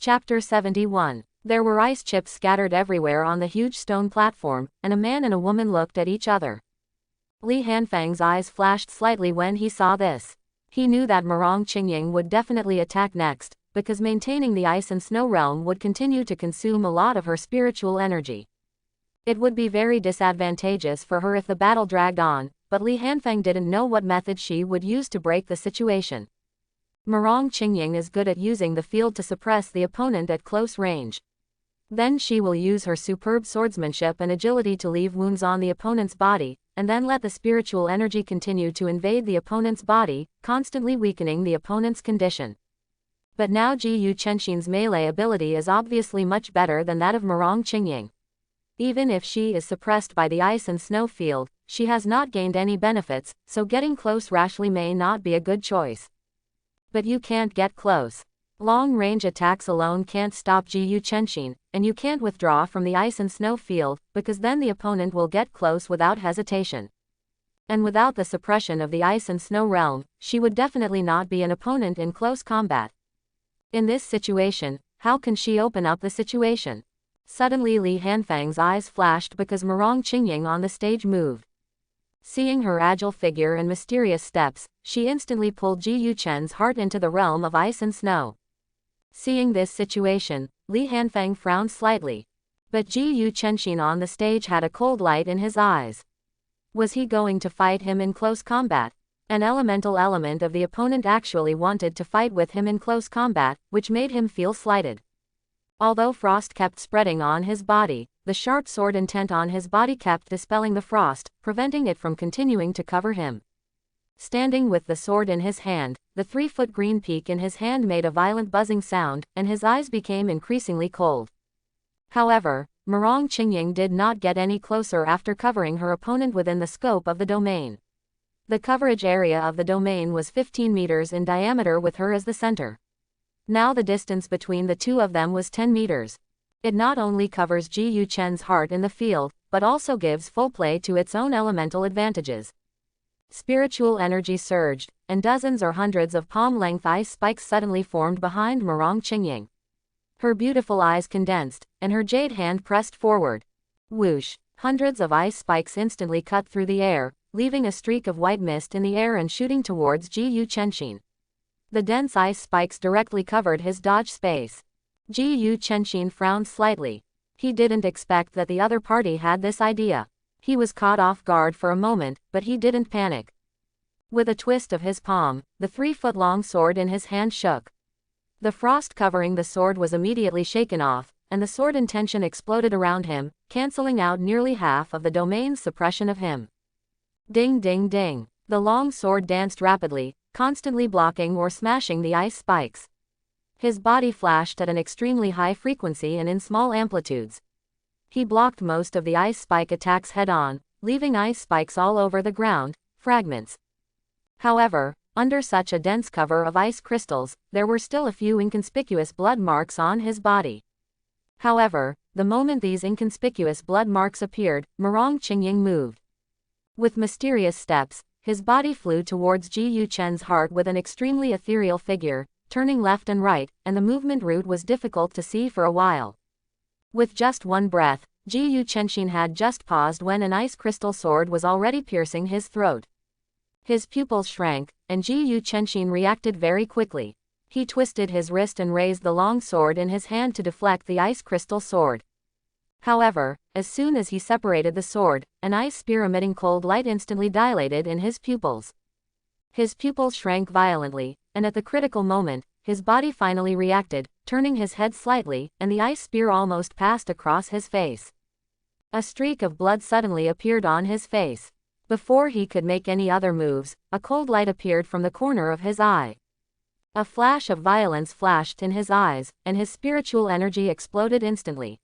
Chapter 71. There were ice chips scattered everywhere on the huge stone platform, and a man and a woman looked at each other. Li Hanfeng's eyes flashed slightly when he saw this. He knew that Murong Qingying would definitely attack next, because maintaining the ice and snow realm would continue to consume a lot of her spiritual energy. It would be very disadvantageous for her if the battle dragged on, but Li Hanfeng didn't know what method she would use to break the situation. Murong Qingying is good at using the field to suppress the opponent at close range. Then she will use her superb swordsmanship and agility to leave wounds on the opponent's body, and then let the spiritual energy continue to invade the opponent's body, constantly weakening the opponent's condition. But now Ji Yu Chenxin's melee ability is obviously much better than that of Murong Qingying. Even if she is suppressed by the ice and snow field, she has not gained any benefits, so getting close rashly may not be a good choice. But you can't get close. Long-range attacks alone can't stop Ji Yu Chenxin, and you can't withdraw from the ice and snow field, because then the opponent will get close without hesitation. And without the suppression of the ice and snow realm, she would definitely not be an opponent in close combat. In this situation, how can she open up the situation? Suddenly Li Hanfeng's eyes flashed because Murong Qingying on the stage moved. Seeing her agile figure and mysterious steps, she instantly pulled Ji Yu Chen's heart into the realm of ice and snow. Seeing this situation, Li Hanfeng frowned slightly. But Ji Yu Chenxin on the stage had a cold light in his eyes. Was he going to fight him in close combat? An elemental element of the opponent actually wanted to fight with him in close combat, which made him feel slighted. Although frost kept spreading on his body, the sharp sword intent on his body kept dispelling the frost, preventing it from continuing to cover him. Standing with the sword in his hand, the 3-foot green peak in his hand made a violent buzzing sound, and his eyes became increasingly cold. However, Murong Qingying did not get any closer after covering her opponent within the scope of the domain. The coverage area of the domain was 15 meters in diameter with her as the center. Now the distance between the two of them was 10 meters. It not only covers Ji Yu Chen's heart in the field, but also gives full play to its own elemental advantages. Spiritual energy surged, and dozens or hundreds of palm-length ice spikes suddenly formed behind Murong Qingying. Her beautiful eyes condensed, and her jade hand pressed forward. Whoosh! Hundreds of ice spikes instantly cut through the air, leaving a streak of white mist in the air and shooting towards Ji Yu Chenxin. The dense ice spikes directly covered his dodge space. Ji Yu Chenxin frowned slightly. He didn't expect that the other party had this idea. He was caught off guard for a moment, but he didn't panic. With a twist of his palm, the 3-foot-long sword in his hand shook. The frost covering the sword was immediately shaken off, and the sword intention exploded around him, canceling out nearly half of the domain's suppression of him. Ding ding ding. The long sword danced rapidly, constantly blocking or smashing the ice spikes. His body flashed at an extremely high frequency and in small amplitudes. He blocked most of the ice spike attacks head-on, leaving ice spikes all over the ground, fragments. However, under such a dense cover of ice crystals, there were still a few inconspicuous blood marks on his body. However, the moment these inconspicuous blood marks appeared, Murong Qingying moved. With mysterious steps, his body flew towards Ji Yu Chen's heart with an extremely ethereal figure, turning left and right, and the movement route was difficult to see for a while. With just one breath, Ji Yu Chenxin had just paused when an ice crystal sword was already piercing his throat. His pupils shrank, and Ji Yu Chenxin reacted very quickly. He twisted his wrist and raised the long sword in his hand to deflect the ice crystal sword. However, as soon as he separated the sword, an ice spear emitting cold light instantly dilated in his pupils. His pupils shrank violently, and at the critical moment, his body finally reacted, turning his head slightly, and the ice spear almost passed across his face. A streak of blood suddenly appeared on his face. Before he could make any other moves, a cold light appeared from the corner of his eye. A flash of violence flashed in his eyes, and his spiritual energy exploded instantly.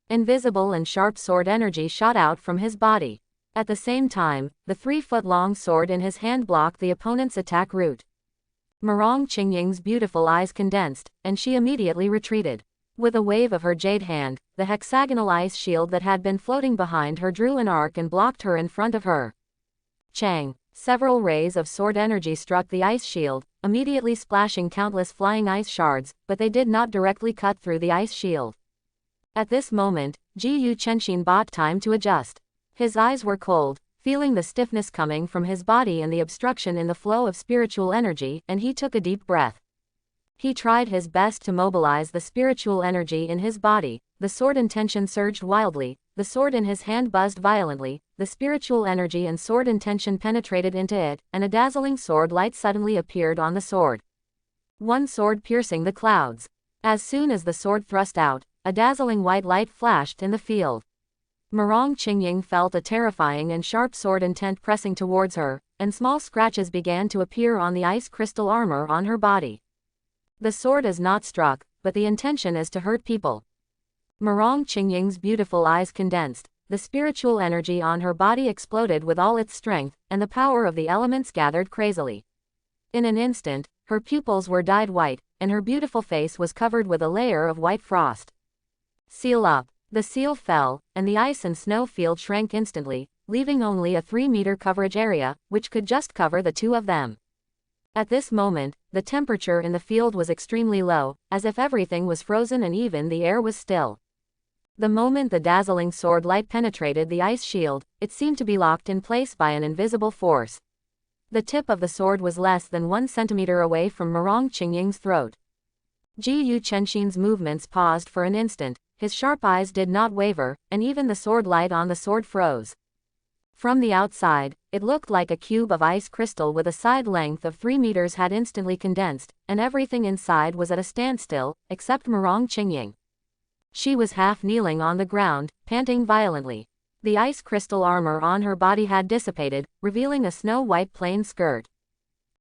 Invisible and sharp sword energy shot out from his body. At the same time, the 3-foot-long sword in his hand blocked the opponent's attack route. Murong Qingying's beautiful eyes condensed, and she immediately retreated. With a wave of her jade hand, the hexagonal ice shield that had been floating behind her drew an arc and blocked her in front of her. Chang! Several rays of sword energy struck the ice shield, immediately splashing countless flying ice shards, but they did not directly cut through the ice shield. At this moment, Ji Yuchenshin bought time to adjust. His eyes were cold, feeling the stiffness coming from his body and the obstruction in the flow of spiritual energy, and he took a deep breath. He tried his best to mobilize the spiritual energy in his body. The sword intention surged wildly, the sword in his hand buzzed violently, the spiritual energy and sword intention penetrated into it, and a dazzling sword light suddenly appeared on the sword. One sword piercing the clouds. As soon as the sword thrust out, a dazzling white light flashed in the field. Murong Qingying felt a terrifying and sharp sword intent pressing towards her, and small scratches began to appear on the ice crystal armor on her body. The sword is not struck, but the intention is to hurt people. Murong Qingying's beautiful eyes condensed, the spiritual energy on her body exploded with all its strength, and the power of the elements gathered crazily. In an instant, her pupils were dyed white, and her beautiful face was covered with a layer of white frost. Seal up. The seal fell, and the ice and snow field shrank instantly, leaving only a 3-meter coverage area, which could just cover the two of them. At this moment, the temperature in the field was extremely low, as if everything was frozen and even the air was still. The moment the dazzling sword light penetrated the ice shield, it seemed to be locked in place by an invisible force. The tip of the sword was less than 1 centimeter away from Murong Qingying's throat. Ji Yuchenshin's movements paused for an instant, his sharp eyes did not waver, and even the sword light on the sword froze. From the outside, it looked like a cube of ice crystal with a side length of 3 meters had instantly condensed, and everything inside was at a standstill, except Murong Qingying. She was half kneeling on the ground, panting violently. The ice crystal armor on her body had dissipated, revealing a snow-white plain skirt.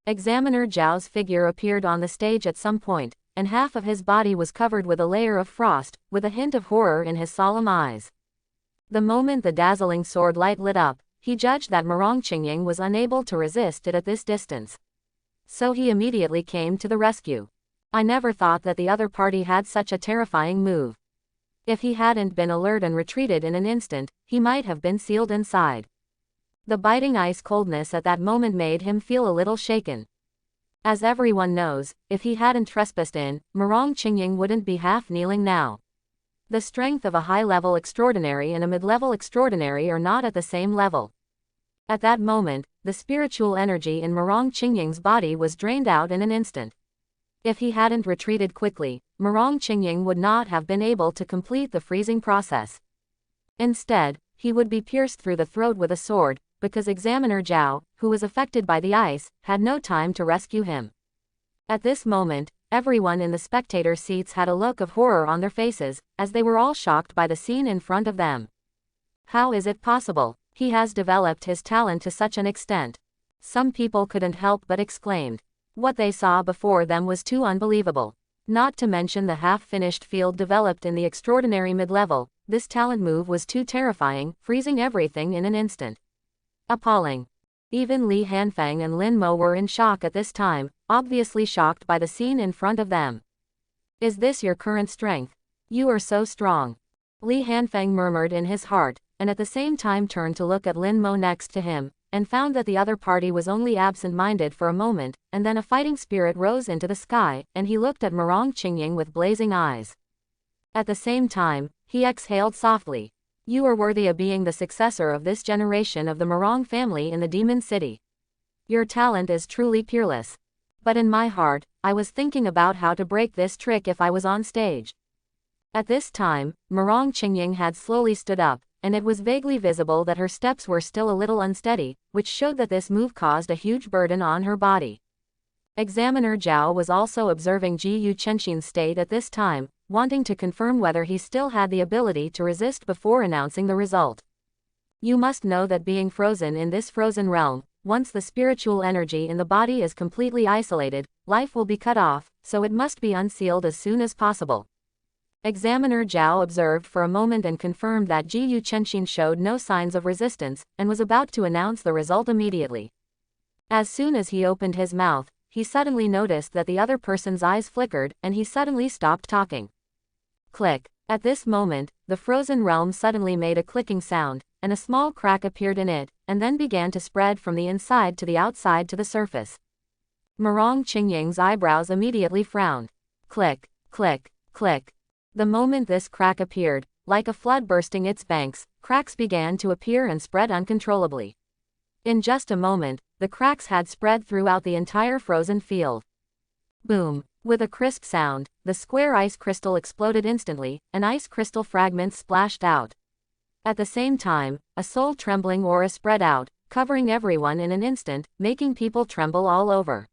Examiner Zhao's figure appeared on the stage at some point, and half of his body was covered with a layer of frost, with a hint of horror in his solemn eyes. The moment the dazzling sword light lit up, he judged that Murong Qingying was unable to resist it at this distance. So he immediately came to the rescue. I never thought that the other party had such a terrifying move. If he hadn't been alert and retreated in an instant, he might have been sealed inside. The biting ice coldness at that moment made him feel a little shaken. As everyone knows, if he hadn't trespassed in, Murong Qingying wouldn't be half kneeling now. The strength of a high-level extraordinary and a mid-level extraordinary are not at the same level. At that moment, the spiritual energy in Murong Qingying's body was drained out in an instant. If he hadn't retreated quickly, Murong Qingying would not have been able to complete the freezing process. Instead, he would be pierced through the throat with a sword, because Examiner Zhao, who was affected by the ice, had no time to rescue him. At this moment, everyone in the spectator seats had a look of horror on their faces, as they were all shocked by the scene in front of them. How is it possible? He has developed his talent to such an extent. Some people couldn't help but exclaimed. What they saw before them was too unbelievable. Not to mention the half-finished field developed in the extraordinary mid-level, this talent move was too terrifying, freezing everything in an instant. Appalling. Even Li Hanfang and Lin Mo were in shock at this time, obviously shocked by the scene in front of them. Is this your current strength? You are so strong. Li Hanfang murmured in his heart, and at the same time turned to look at Lin Mo next to him, and found that the other party was only absent-minded for a moment, and then a fighting spirit rose into the sky, and he looked at Murong Qingying with blazing eyes. At the same time, he exhaled softly. You are worthy of being the successor of this generation of the Murong family in the Demon City. Your talent is truly peerless. But in my heart, I was thinking about how to break this trick if I was on stage. At this time, Murong Qingying had slowly stood up, and it was vaguely visible that her steps were still a little unsteady, which showed that this move caused a huge burden on her body. Examiner Zhao was also observing Ji Yuchenshin's state at this time, wanting to confirm whether he still had the ability to resist before announcing the result. You must know that being frozen in this frozen realm, once the spiritual energy in the body is completely isolated, life will be cut off, so it must be unsealed as soon as possible. Examiner Zhao observed for a moment and confirmed that Ji Yuchenshin showed no signs of resistance, and was about to announce the result immediately. As soon as he opened his mouth, he suddenly noticed that the other person's eyes flickered, and he suddenly stopped talking. Click. At this moment, the frozen realm suddenly made a clicking sound, and a small crack appeared in it, and then began to spread from the inside to the outside to the surface. Murong Qingying's eyebrows immediately frowned. Click, click, click. The moment this crack appeared, like a flood bursting its banks, cracks began to appear and spread uncontrollably. In just a moment, the cracks had spread throughout the entire frozen field. Boom! With a crisp sound, the square ice crystal exploded instantly, and ice crystal fragments splashed out. At the same time, a soul-trembling aura spread out, covering everyone in an instant, making people tremble all over.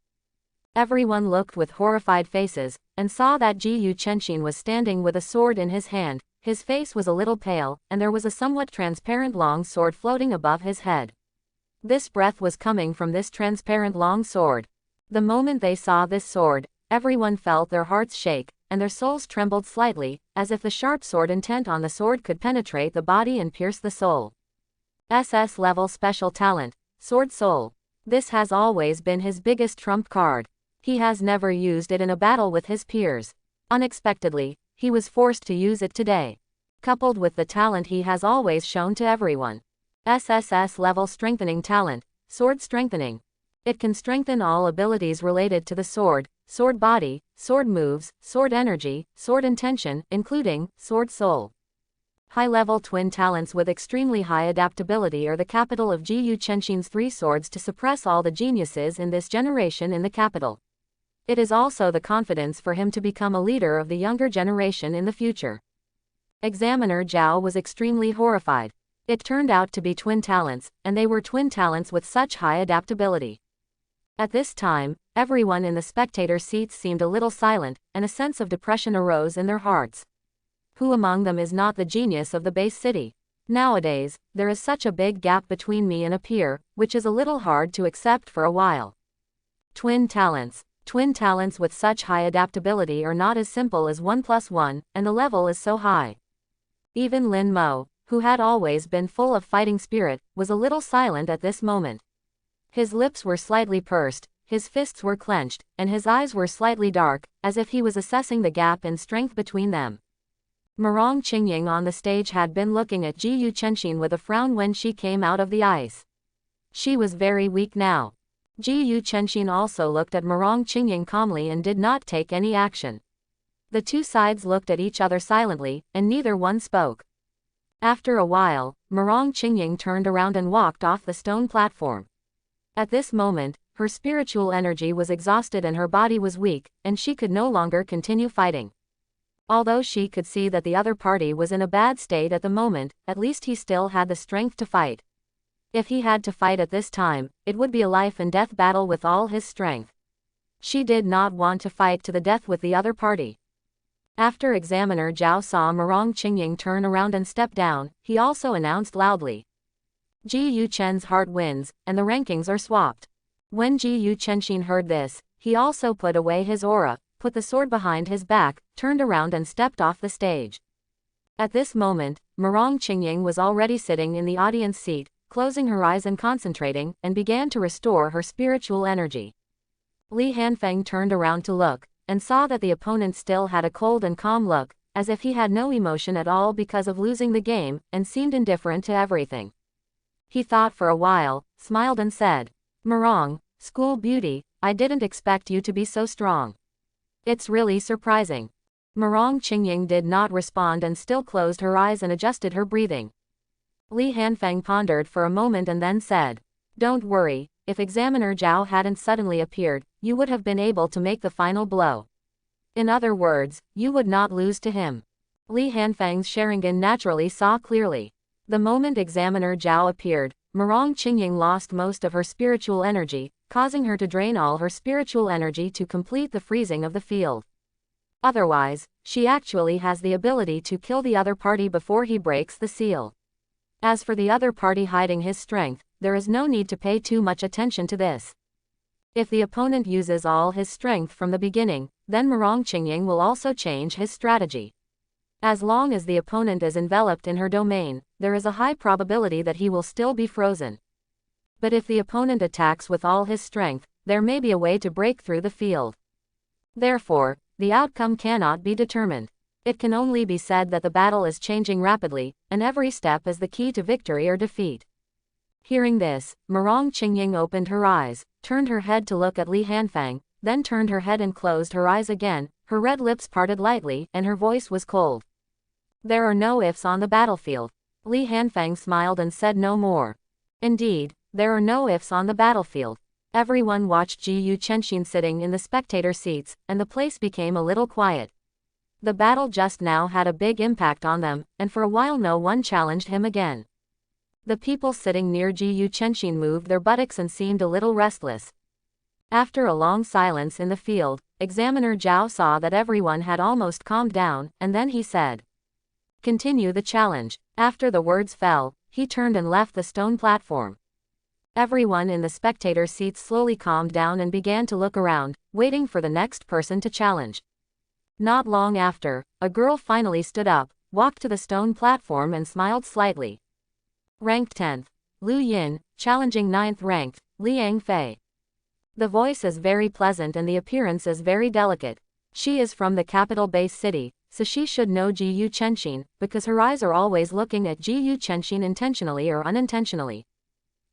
Everyone looked with horrified faces, and saw that Jiyu Chenshin was standing with a sword in his hand. His face was a little pale, and there was a somewhat transparent long sword floating above his head. This breath was coming from this transparent long sword. The moment they saw this sword, everyone felt their hearts shake, and their souls trembled slightly, as if the sharp sword intent on the sword could penetrate the body and pierce the soul. SS level special talent, Sword Soul. This has always been his biggest trump card. He has never used it in a battle with his peers. Unexpectedly, he was forced to use it today. Coupled with the talent he has always shown to everyone. SSS level strengthening talent, Sword Strengthening. It can strengthen all abilities related to the sword, sword body, sword moves, sword energy, sword intention, including Sword Soul. High-level twin talents with extremely high adaptability are the capital of Jiyu Chenshin's 3 swords to suppress all the geniuses in this generation in the capital. It is also the confidence for him to become a leader of the younger generation in the future. Examiner Zhao was extremely horrified. It turned out to be twin talents, and they were twin talents with such high adaptability. At this time, everyone in the spectator seats seemed a little silent, and a sense of depression arose in their hearts. Who among them is not the genius of the base city? Nowadays, there is such a big gap between me and a peer, which is a little hard to accept for a while. Twin talents. Twin talents with such high adaptability are not as simple as 1 + 1, and the level is so high. Even Lin Mo, who had always been full of fighting spirit, was a little silent at this moment. His lips were slightly pursed, his fists were clenched, and his eyes were slightly dark, as if he was assessing the gap in strength between them. Murong Qingying on the stage had been looking at Jiyu Chenshin with a frown when she came out of the ice. She was very weak now. Jiyu Chenshin also looked at Murong Qingying calmly and did not take any action. The two sides looked at each other silently, and neither one spoke. After a while, Murong Qingying turned around and walked off the stone platform. At this moment, her spiritual energy was exhausted and her body was weak, and she could no longer continue fighting. Although she could see that the other party was in a bad state at the moment, at least he still had the strength to fight. If he had to fight at this time, it would be a life-and-death battle with all his strength. She did not want to fight to the death with the other party. After Examiner Zhao saw Murong Qingying turn around and step down, he also announced loudly. Jiyu Chen's heart wins, and the rankings are swapped. When Jiyu Chenshin heard this, he also put away his aura, put the sword behind his back, turned around and stepped off the stage. At this moment, Murong Qingying was already sitting in the audience seat, closing her eyes and concentrating, and began to restore her spiritual energy. Li Hanfeng turned around to look, and saw that the opponent still had a cold and calm look, as if he had no emotion at all because of losing the game, and seemed indifferent to everything. He thought for a while, smiled and said, "Murong, school beauty, I didn't expect you to be so strong. It's really surprising." Murong Qingying did not respond and still closed her eyes and adjusted her breathing. Li Hanfeng pondered for a moment and then said, "Don't worry, if Examiner Zhao hadn't suddenly appeared, you would have been able to make the final blow. In other words, you would not lose to him." Li Hanfeng's Sharingan naturally saw clearly. The moment Examiner Zhao appeared, Murong Qingying lost most of her spiritual energy, causing her to drain all her spiritual energy to complete the freezing of the field. Otherwise, she actually has the ability to kill the other party before he breaks the seal. As for the other party hiding his strength, there is no need to pay too much attention to this. If the opponent uses all his strength from the beginning, then Murong Qingying will also change his strategy. As long as the opponent is enveloped in her domain, there is a high probability that he will still be frozen. But if the opponent attacks with all his strength, there may be a way to break through the field. Therefore, the outcome cannot be determined. It can only be said that the battle is changing rapidly, and every step is the key to victory or defeat. Hearing this, Murong Qingying opened her eyes, turned her head to look at Li Hanfang, then turned her head and closed her eyes again, her red lips parted lightly and her voice was cold. There are no ifs on the battlefield. Li Hanfang smiled and said no more. Indeed, there are no ifs on the battlefield. Everyone watched Ji Yuchenshin sitting in the spectator seats, and the place became a little quiet. The battle just now had a big impact on them, and for a while no one challenged him again. The people sitting near Ji Yuchenshin moved their buttocks and seemed a little restless. After a long silence in the field, Examiner Zhao saw that everyone had almost calmed down, and then he said, "Continue the challenge." After the words fell, he turned and left the stone platform. Everyone in the spectator seats slowly calmed down and began to look around, waiting for the next person to challenge. Not long after, a girl finally stood up, walked to the stone platform and smiled slightly. Ranked 10th. Lu Yin, challenging 9th ranked, Liang Fei. The voice is very pleasant and the appearance is very delicate. She is from the capital-based city, so she should know Ji Yuchenshin, because her eyes are always looking at Ji Yuchenshin intentionally or unintentionally.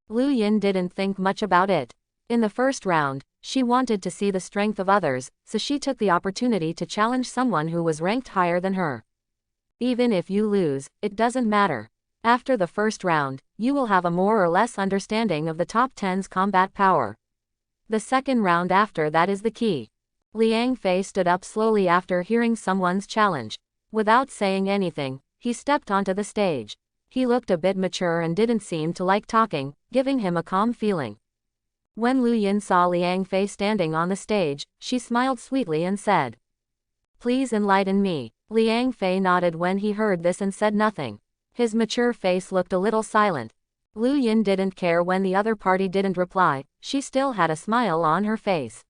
Lu Yin didn't think much about it. In the first round, she wanted to see the strength of others, so she took the opportunity to challenge someone who was ranked higher than her. Even if you lose, it doesn't matter. After the first round, you will have a more or less understanding of the top 10's combat power. The second round after that is the key. Liang Fei stood up slowly after hearing someone's challenge. Without saying anything, he stepped onto the stage. He looked a bit mature and didn't seem to like talking, giving him a calm feeling. When Lu Yin saw Liang Fei standing on the stage, she smiled sweetly and said, "Please enlighten me." Liang Fei nodded when he heard this and said nothing. His mature face looked a little silent. Lu Yin didn't care when the other party didn't reply, she still had a smile on her face.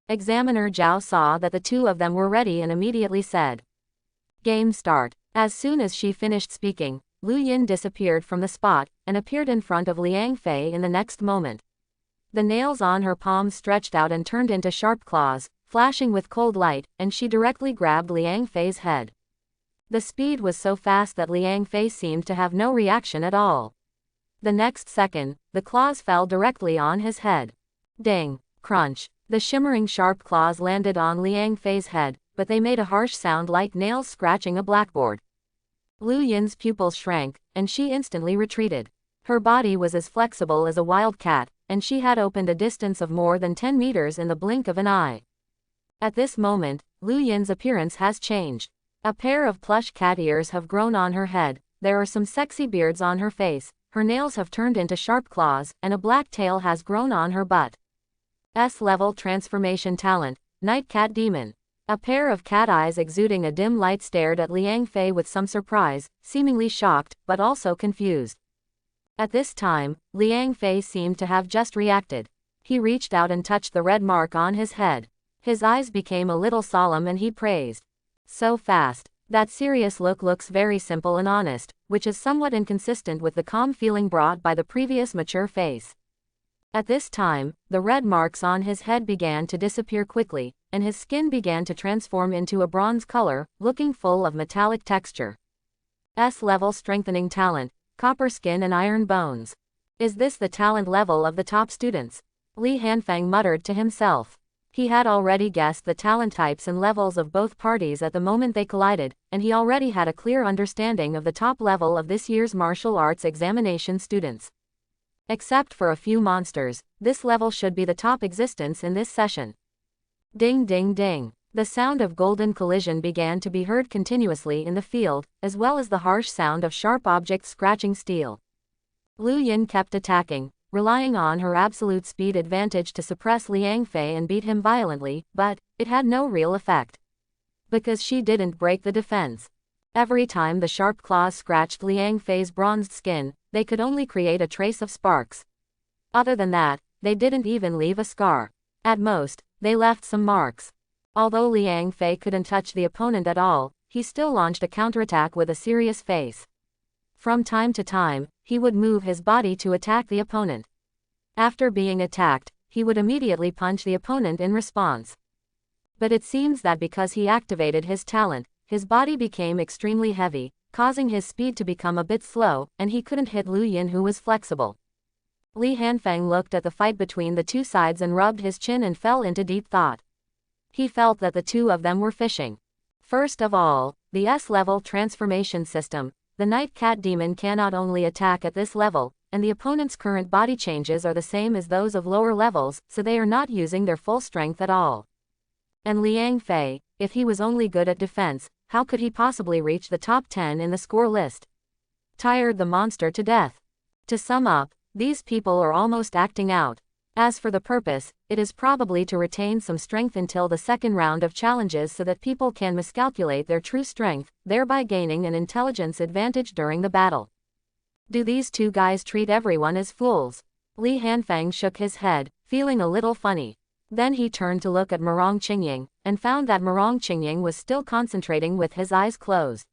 Examiner Zhao saw that the two of them were ready and immediately said, "Game start." As soon as she finished speaking, Lu Yin disappeared from the spot, and appeared in front of Liang Fei in the next moment. The nails on her palms stretched out and turned into sharp claws, flashing with cold light, and she directly grabbed Liang Fei's head. The speed was so fast that Liang Fei seemed to have no reaction at all. The next second, the claws fell directly on his head. Ding! Crunch! The shimmering sharp claws landed on Liang Fei's head, but they made a harsh sound like nails scratching a blackboard. Lu Yin's pupils shrank, and she instantly retreated. Her body was as flexible as a wild cat, and she had opened a distance of more than 10 meters in the blink of an eye. At this moment, Lu Yin's appearance has changed. A pair of plush cat ears have grown on her head, there are some sexy beards on her face, her nails have turned into sharp claws, and a black tail has grown on her butt. S-level transformation talent, Night Cat Demon. A pair of cat eyes exuding a dim light stared at Liang Fei with some surprise, seemingly shocked, but also confused. At this time, Liang Fei seemed to have just reacted. He reached out and touched the red mark on his head. His eyes became a little solemn and he praised. "So fast. That serious look looks very simple and honest, which is somewhat inconsistent with the calm feeling brought by the previous mature face." At this time, the red marks on his head began to disappear quickly, and his skin began to transform into a bronze color, looking full of metallic texture. S-level strengthening talent, Copper Skin and Iron Bones. Is this the talent level of the top students? Li Hanfang muttered to himself. He had already guessed the talent types and levels of both parties at the moment they collided, and he already had a clear understanding of the top level of this year's martial arts examination students. Except for a few monsters, this level should be the top existence in this session. Ding ding ding. The sound of golden collision began to be heard continuously in the field, as well as the harsh sound of sharp objects scratching steel. Lu Yin kept attacking, relying on her absolute speed advantage to suppress Liang Fei and beat him violently, but it had no real effect. Because she didn't break the defense. Every time the sharp claws scratched Liang Fei's bronzed skin, they could only create a trace of sparks. Other than that, they didn't even leave a scar. At most, they left some marks. Although Liang Fei couldn't touch the opponent at all, he still launched a counterattack with a serious face. From time to time, he would move his body to attack the opponent. After being attacked, he would immediately punch the opponent in response. But it seems that because he activated his talent, his body became extremely heavy, causing his speed to become a bit slow, and he couldn't hit Lu Yin, who was flexible. Li Hanfeng looked at the fight between the two sides and rubbed his chin and fell into deep thought. He felt that the two of them were fishing. First of all, the S-level transformation system. The Night Cat Demon cannot only attack at this level, and the opponent's current body changes are the same as those of lower levels, so they are not using their full strength at all. And Liang Fei, if he was only good at defense, how could he possibly reach the top 10 in the score list? Tired the monster to death. To sum up, these people are almost acting out. As for the purpose, it is probably to retain some strength until the second round of challenges so that people can miscalculate their true strength, thereby gaining an intelligence advantage during the battle. Do these two guys treat everyone as fools? Li Hanfeng shook his head, feeling a little funny. Then he turned to look at Murong Qingying, and found that Murong Qingying was still concentrating with his eyes closed.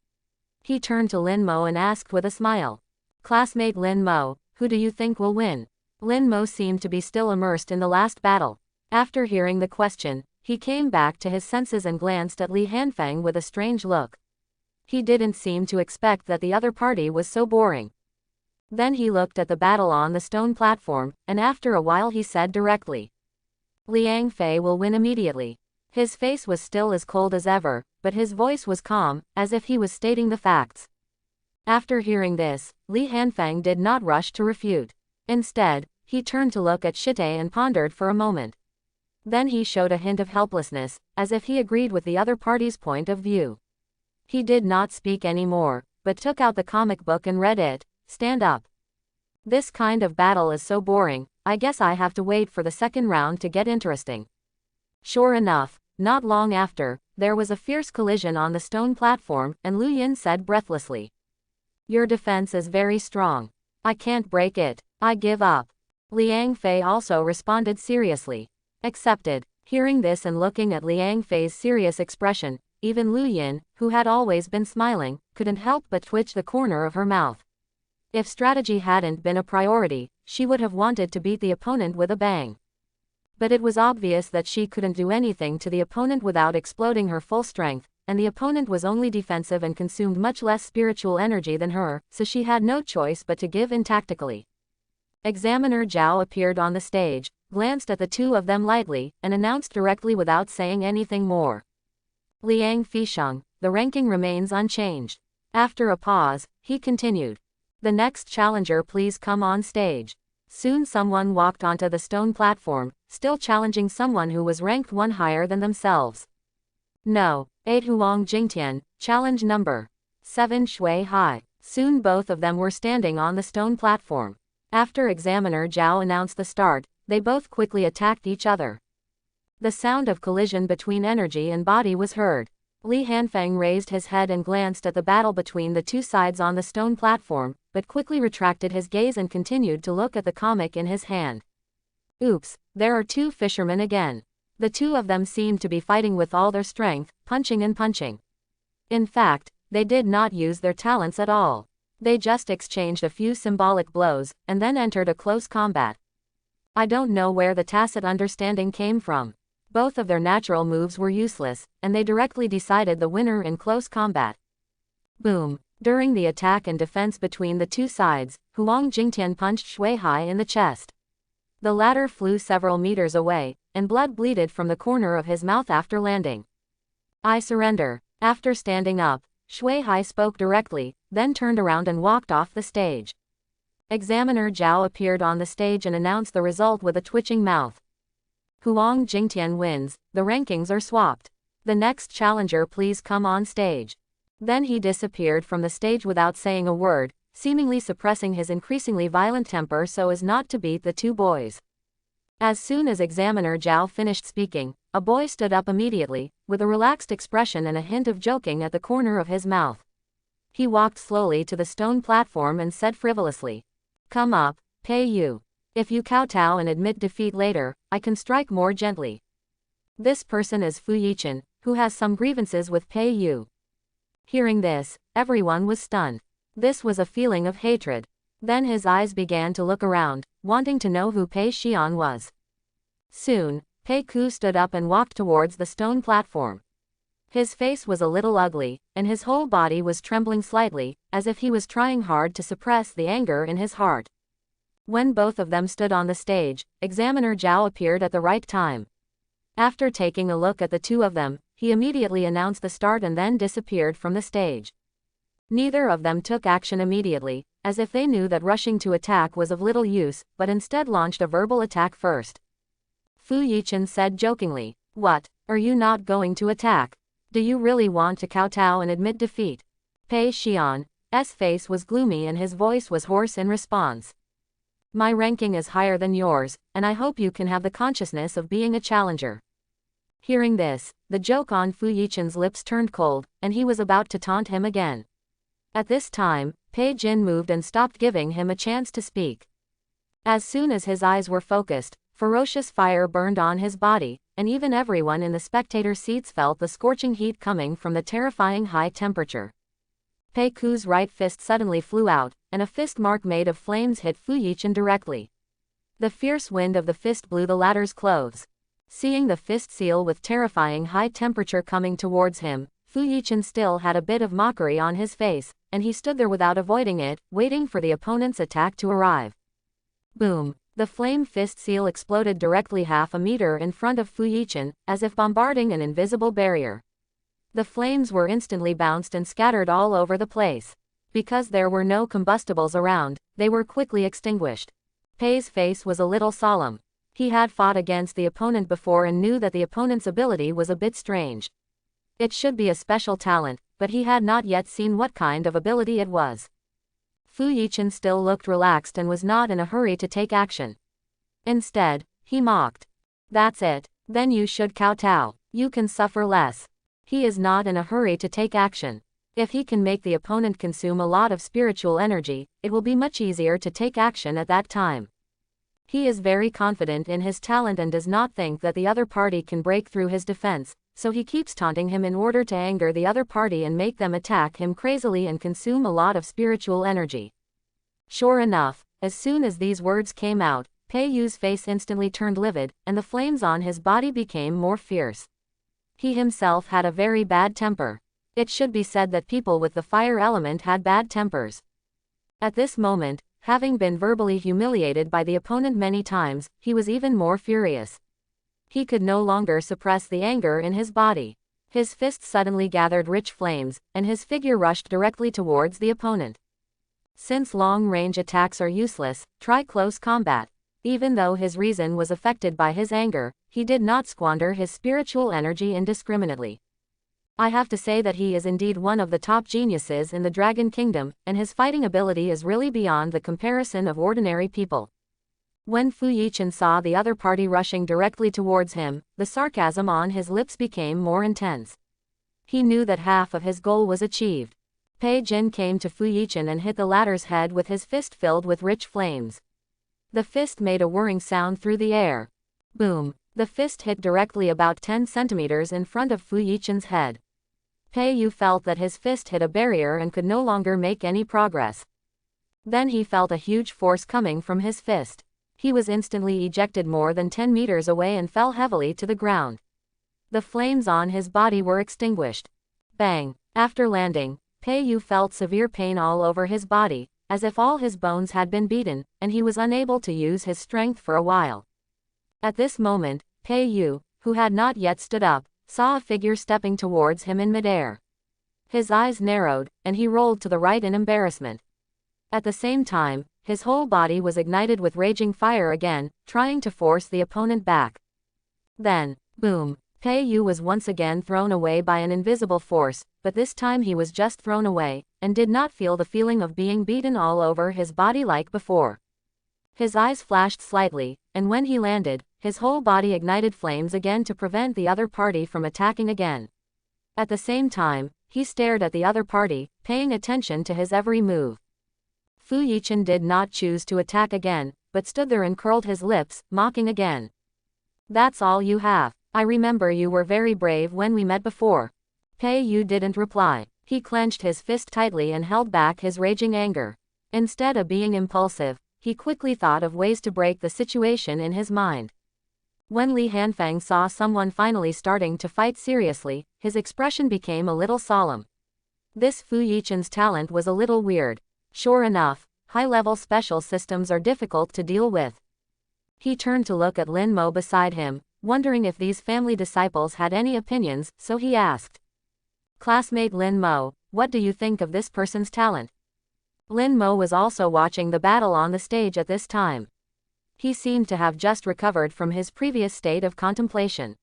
He turned to Lin Mo and asked with a smile. Classmate Lin Mo, who do you think will win? Lin Mo seemed to be still immersed in the last battle. After hearing the question, he came back to his senses and glanced at Li Hanfeng with a strange look. He didn't seem to expect that the other party was so boring. Then he looked at the battle on the stone platform, and after a while he said directly, Liang Fei will win immediately. His face was still as cold as ever, but his voice was calm, as if he was stating the facts. After hearing this, Li Hanfeng did not rush to refute. Instead, he turned to look at Shite and pondered for a moment. Then he showed a hint of helplessness, as if he agreed with the other party's point of view. He did not speak anymore, but took out the comic book and read it. Stand up. This kind of battle is so boring, I guess I have to wait for the second round to get interesting. Sure enough, not long after, there was a fierce collision on the stone platform, and Lu Yin said breathlessly, Your defense is very strong. I can't break it. I give up. Liang Fei also responded seriously. Accepted. Hearing this and looking at Liang Fei's serious expression, even Lu Yin, who had always been smiling, couldn't help but twitch the corner of her mouth. If strategy hadn't been a priority, she would have wanted to beat the opponent with a bang. But it was obvious that she couldn't do anything to the opponent without exploding her full strength, and the opponent was only defensive and consumed much less spiritual energy than her, so she had no choice but to give in tactically. Examiner Zhao appeared on the stage, glanced at the two of them lightly, and announced directly without saying anything more. Liang Fisheng, the ranking remains unchanged. After a pause, he continued. The next challenger please come on stage. Soon someone walked onto the stone platform, still challenging someone who was ranked one higher than themselves. No, 8 Huang Jingtian, challenge number 7 Shui Hai. Soon both of them were standing on the stone platform. After Examiner Zhao announced the start, they both quickly attacked each other. The sound of collision between energy and body was heard. Li Hanfeng raised his head and glanced at the battle between the two sides on the stone platform, but quickly retracted his gaze and continued to look at the comic in his hand. Oops, there are two fishermen again. The two of them seemed to be fighting with all their strength, punching and punching. In fact, they did not use their talents at all. They just exchanged a few symbolic blows, and then entered a close combat. I don't know where the tacit understanding came from. Both of their natural moves were useless, and they directly decided the winner in close combat. Boom. During the attack and defense between the two sides, Huang Jingtian punched Shui Hai in the chest. The latter flew several meters away, and blood bleeded from the corner of his mouth after landing. I surrender. After standing up, Shui Hai spoke directly, then turned around and walked off the stage. Examiner Zhao appeared on the stage and announced the result with a twitching mouth. Huang Jingtian wins, the rankings are swapped. The next challenger please come on stage. Then he disappeared from the stage without saying a word, seemingly suppressing his increasingly violent temper so as not to beat the two boys. As soon as Examiner Zhao finished speaking, a boy stood up immediately, with a relaxed expression and a hint of joking at the corner of his mouth. He walked slowly to the stone platform and said frivolously, Come up, Pei Yu. If you kowtow and admit defeat later, I can strike more gently. This person is Fu Yichen, who has some grievances with Pei Yu. Hearing this, everyone was stunned. This was a feeling of hatred. Then his eyes began to look around, wanting to know who Pei Xian was. Soon, Pei Ku stood up and walked towards the stone platform. His face was a little ugly, and his whole body was trembling slightly, as if he was trying hard to suppress the anger in his heart. When both of them stood on the stage, Examiner Zhao appeared at the right time. After taking a look at the two of them, he immediately announced the start and then disappeared from the stage. Neither of them took action immediately, as if they knew that rushing to attack was of little use, but instead launched a verbal attack first. Fu Yichen said jokingly, "What, are you not going to attack? Do you really want to kowtow and admit defeat?" Pei Xian's face was gloomy and his voice was hoarse in response. "My ranking is higher than yours, and I hope you can have the consciousness of being a challenger." Hearing this, the joke on Fu Yichen's lips turned cold, and he was about to taunt him again. At this time, Pei Jin moved and stopped giving him a chance to speak. As soon as his eyes were focused, ferocious fire burned on his body, and even everyone in the spectator seats felt the scorching heat coming from the terrifying high temperature. Pei Ku's right fist suddenly flew out, and a fist mark made of flames hit Fu Yichen directly. The fierce wind of the fist blew the latter's clothes. Seeing the fist seal with terrifying high temperature coming towards him, Fu Yichen still had a bit of mockery on his face, and he stood there without avoiding it, waiting for the opponent's attack to arrive. Boom! The flame fist seal exploded directly half a meter in front of Fu Yichen, as if bombarding an invisible barrier. The flames were instantly bounced and scattered all over the place. Because there were no combustibles around, they were quickly extinguished. Pei's face was a little solemn. He had fought against the opponent before and knew that the opponent's ability was a bit strange. It should be a special talent, but he had not yet seen what kind of ability it was. Fu Yichen still looked relaxed and was not in a hurry to take action. Instead, he mocked. "That's it, then you should kowtow. You can suffer less." He is not in a hurry to take action. If he can make the opponent consume a lot of spiritual energy, it will be much easier to take action at that time. He is very confident in his talent and does not think that the other party can break through his defense, so he keeps taunting him in order to anger the other party and make them attack him crazily and consume a lot of spiritual energy. Sure enough, as soon as these words came out, Pei Yu's face instantly turned livid, and the flames on his body became more fierce. He himself had a very bad temper. It should be said that people with the fire element had bad tempers. At this moment, having been verbally humiliated by the opponent many times, he was even more furious. He could no longer suppress the anger in his body. His fists suddenly gathered rich flames, and his figure rushed directly towards the opponent. Since long-range attacks are useless, try close combat. Even though his reason was affected by his anger, he did not squander his spiritual energy indiscriminately. I have to say that he is indeed one of the top geniuses in the Dragon Kingdom, and his fighting ability is really beyond the comparison of ordinary people. When Fu Yichen saw the other party rushing directly towards him, the sarcasm on his lips became more intense. He knew that half of his goal was achieved. Pei Jin came to Fu Yichen and hit the latter's head with his fist filled with rich flames. The fist made a whirring sound through the air. Boom! The fist hit directly about 10 centimeters in front of Fu Yichen's head. Pei Yu felt that his fist hit a barrier and could no longer make any progress. Then he felt a huge force coming from his fist. He was instantly ejected more than 10 meters away and fell heavily to the ground. The flames on his body were extinguished. Bang! After landing, Pei Yu felt severe pain all over his body, as if all his bones had been beaten, and he was unable to use his strength for a while. At this moment, Pei Yu, who had not yet stood up, saw a figure stepping towards him in midair. His eyes narrowed, and he rolled to the right in embarrassment. At the same time, his whole body was ignited with raging fire again, trying to force the opponent back. Then, boom! Pei Yu was once again thrown away by an invisible force, but this time he was just thrown away, and did not feel the feeling of being beaten all over his body like before. His eyes flashed slightly, and when he landed, his whole body ignited flames again to prevent the other party from attacking again. At the same time, he stared at the other party, paying attention to his every move. Fu Yichen did not choose to attack again, but stood there and curled his lips, mocking again. "That's all you have. I remember you were very brave when we met before." Pei Yu didn't reply. He clenched his fist tightly and held back his raging anger. Instead of being impulsive, he quickly thought of ways to break the situation in his mind. When Li Hanfang saw someone finally starting to fight seriously, his expression became a little solemn. This Fu Yichen's talent was a little weird. Sure enough, high-level special systems are difficult to deal with. He turned to look at Lin Mo beside him, wondering if these family disciples had any opinions, so he asked. Classmate Lin Mo, what do you think of this person's talent? Lin Mo was also watching the battle on the stage at this time. He seemed to have just recovered from his previous state of contemplation.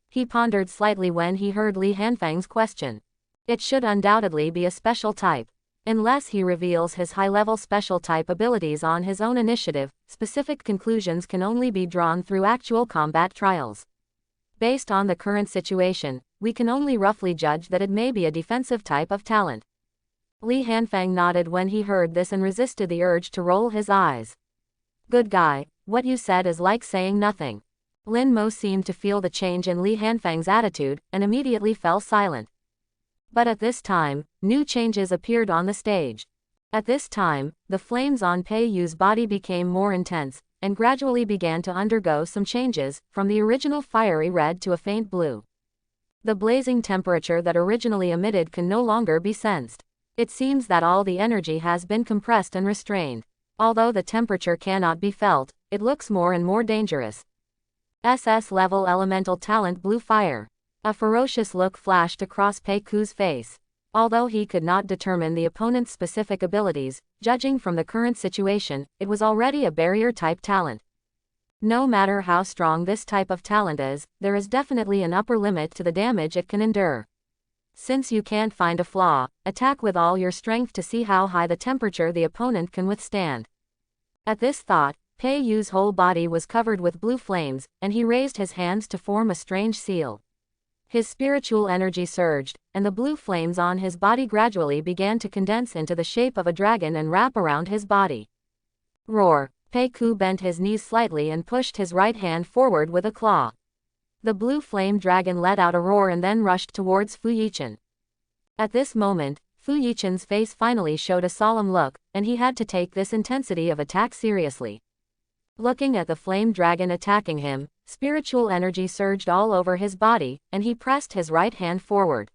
He pondered slightly when he heard Li Hanfang's question. It should undoubtedly be a special type. Unless he reveals his high-level special type abilities on his own initiative, specific conclusions can only be drawn through actual combat trials. Based on the current situation, we can only roughly judge that it may be a defensive type of talent. Li Hanfang nodded when he heard this and resisted the urge to roll his eyes. Good guy, what you said is like saying nothing. Lin Mo seemed to feel the change in Li Hanfang's attitude, and immediately fell silent. But at this time, new changes appeared on the stage. At this time, the flames on Pei Yu's body became more intense, and gradually began to undergo some changes, from the original fiery red to a faint blue. The blazing temperature that originally emitted can no longer be sensed. It seems that all the energy has been compressed and restrained. Although the temperature cannot be felt, it looks more and more dangerous. SS-level elemental talent Blue Fire. A ferocious look flashed across Pei Ku's face. Although he could not determine the opponent's specific abilities, judging from the current situation, it was already a barrier-type talent. No matter how strong this type of talent is, there is definitely an upper limit to the damage it can endure. Since you can't find a flaw, attack with all your strength to see how high the temperature the opponent can withstand. At this thought, Pei Yu's whole body was covered with blue flames, and he raised his hands to form a strange seal. His spiritual energy surged, and the blue flames on his body gradually began to condense into the shape of a dragon and wrap around his body. Roar! Pei Ku bent his knees slightly and pushed his right hand forward with a claw. The blue flame dragon let out a roar and then rushed towards Fu Yichen. At this moment, Fu Yichen's face finally showed a solemn look, and he had to take this intensity of attack seriously. Looking at the flame dragon attacking him, spiritual energy surged all over his body, and he pressed his right hand forward.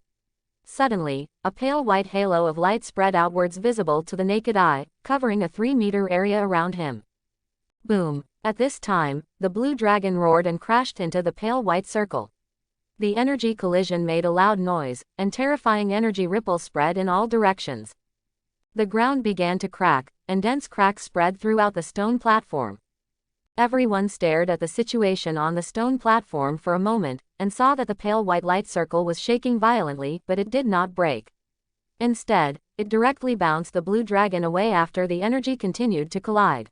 Suddenly, a pale white halo of light spread outwards visible to the naked eye, covering a 3-meter area around him. Boom! At this time, the blue dragon roared and crashed into the pale white circle. The energy collision made a loud noise, and terrifying energy ripples spread in all directions. The ground began to crack, and dense cracks spread throughout the stone platform. Everyone stared at the situation on the stone platform for a moment, and saw that the pale white light circle was shaking violently, but it did not break. Instead, it directly bounced the blue dragon away after the energy continued to collide.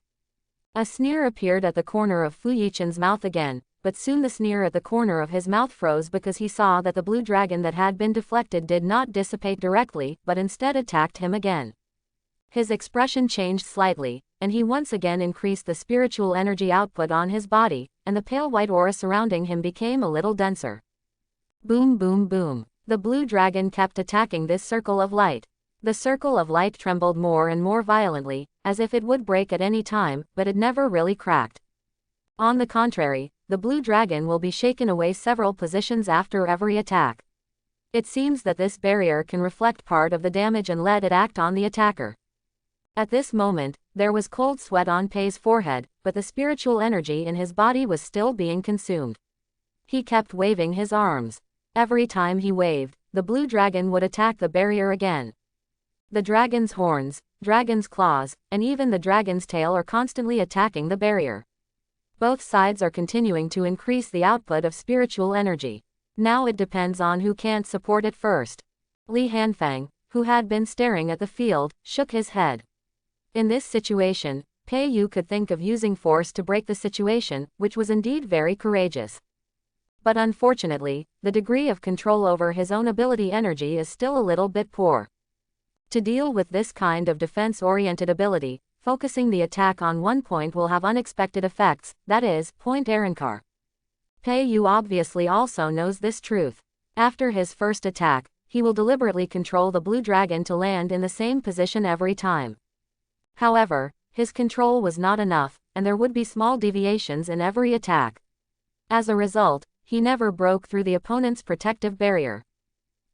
A sneer appeared at the corner of Fu Yichen's mouth again, but soon the sneer at the corner of his mouth froze because he saw that the blue dragon that had been deflected did not dissipate directly, but instead attacked him again. His expression changed slightly, and he once again increased the spiritual energy output on his body, and the pale white aura surrounding him became a little denser. Boom boom boom. The blue dragon kept attacking this circle of light. The circle of light trembled more and more violently, as if it would break at any time, but it never really cracked. On the contrary, the blue dragon will be shaken away several positions after every attack. It seems that this barrier can reflect part of the damage and let it act on the attacker. At this moment, there was cold sweat on Pei's forehead, but the spiritual energy in his body was still being consumed. He kept waving his arms. Every time he waved, the blue dragon would attack the barrier again. The dragon's horns, dragon's claws, and even the dragon's tail are constantly attacking the barrier. Both sides are continuing to increase the output of spiritual energy. Now it depends on who can't support it first. Li Hanfang, who had been staring at the field, shook his head. In this situation, Pei Yu could think of using force to break the situation, which was indeed very courageous. But unfortunately, the degree of control over his own ability energy is still a little bit poor. To deal with this kind of defense-oriented ability, focusing the attack on one point will have unexpected effects, that is, point Arankar. Pei Yu obviously also knows this truth. After his first attack, he will deliberately control the blue dragon to land in the same position every time. However, his control was not enough, and there would be small deviations in every attack. As a result, he never broke through the opponent's protective barrier.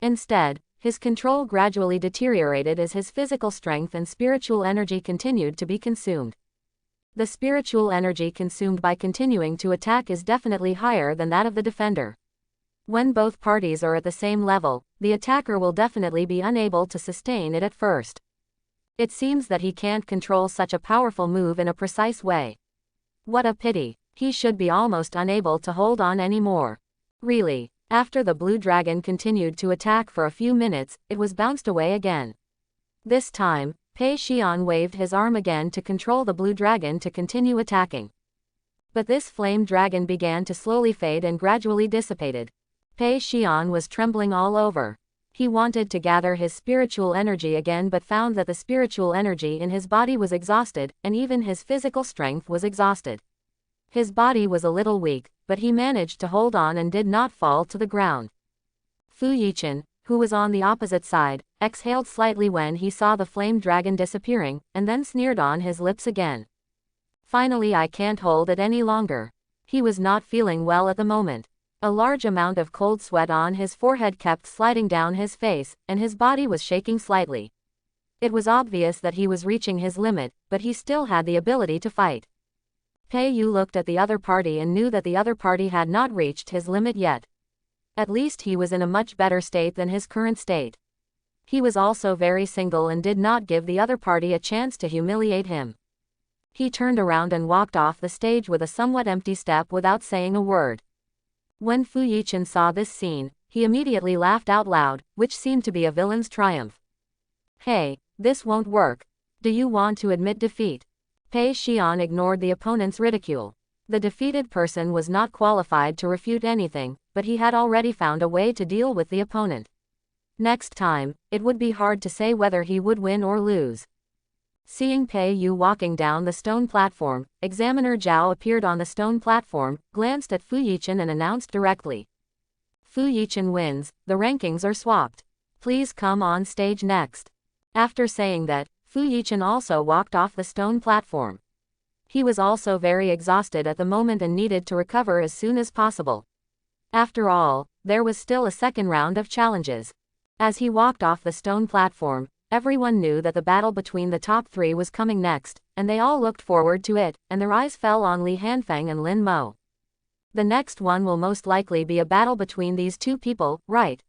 Instead, His control gradually deteriorated as his physical strength and spiritual energy continued to be consumed. The spiritual energy consumed by continuing to attack is definitely higher than that of the defender. When both parties are at the same level, the attacker will definitely be unable to sustain it at first. It seems that he can't control such a powerful move in a precise way. What a pity. He should be almost unable to hold on anymore. Really. After the blue dragon continued to attack for a few minutes, it was bounced away again. This time, Pei Xian waved his arm again to control the blue dragon to continue attacking. But this flame dragon began to slowly fade and gradually dissipated. Pei Xian was trembling all over. He wanted to gather his spiritual energy again but found that the spiritual energy in his body was exhausted, and even his physical strength was exhausted. His body was a little weak, but he managed to hold on and did not fall to the ground. Fu Yichen, who was on the opposite side, exhaled slightly when he saw the flame dragon disappearing, and then sneered on his lips again. Finally, I can't hold it any longer. He was not feeling well at the moment. A large amount of cold sweat on his forehead kept sliding down his face, and his body was shaking slightly. It was obvious that he was reaching his limit, but he still had the ability to fight. Pei Yu looked at the other party and knew that the other party had not reached his limit yet. At least he was in a much better state than his current state. He was also very single and did not give the other party a chance to humiliate him. He turned around and walked off the stage with a somewhat empty step without saying a word. When Fu Yichen saw this scene, he immediately laughed out loud, which seemed to be a villain's triumph. Hey, this won't work. Do you want to admit defeat? Pei Xian ignored the opponent's ridicule. The defeated person was not qualified to refute anything, but he had already found a way to deal with the opponent. Next time, it would be hard to say whether he would win or lose. Seeing Pei Yu walking down the stone platform, Examiner Zhao appeared on the stone platform, glanced at Fu Yichen and announced directly. Fu Yichen wins, the rankings are swapped. Please come on stage next. After saying that, Fu Yichen also walked off the stone platform. He was also very exhausted at the moment and needed to recover as soon as possible. After all, there was still a second round of challenges. As he walked off the stone platform, everyone knew that the battle between the top three was coming next, and they all looked forward to it, and their eyes fell on Li Hanfeng and Lin Mo. The next one will most likely be a battle between these two people, right?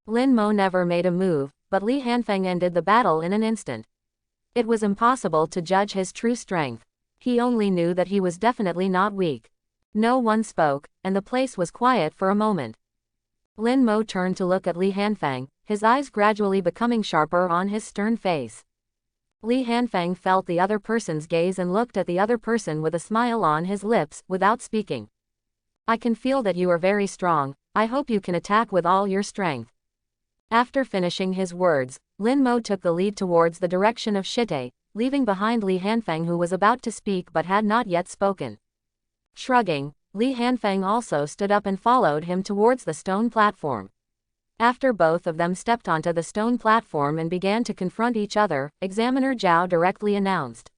Lin Mo never made a move, but Li Hanfeng ended the battle in an instant. It was impossible to judge his true strength. He only knew that he was definitely not weak. No one spoke, and the place was quiet for a moment. Lin Mo turned to look at Li Hanfeng, his eyes gradually becoming sharper on his stern face. Li Hanfeng felt the other person's gaze and looked at the other person with a smile on his lips, without speaking. I can feel that you are very strong. I hope you can attack with all your strength. After finishing his words, Lin Mo took the lead towards the direction of Shite, leaving behind Li Hanfeng, who was about to speak but had not yet spoken. Shrugging, Li Hanfeng also stood up and followed him towards the stone platform. After both of them stepped onto the stone platform and began to confront each other, Examiner Zhao directly announced.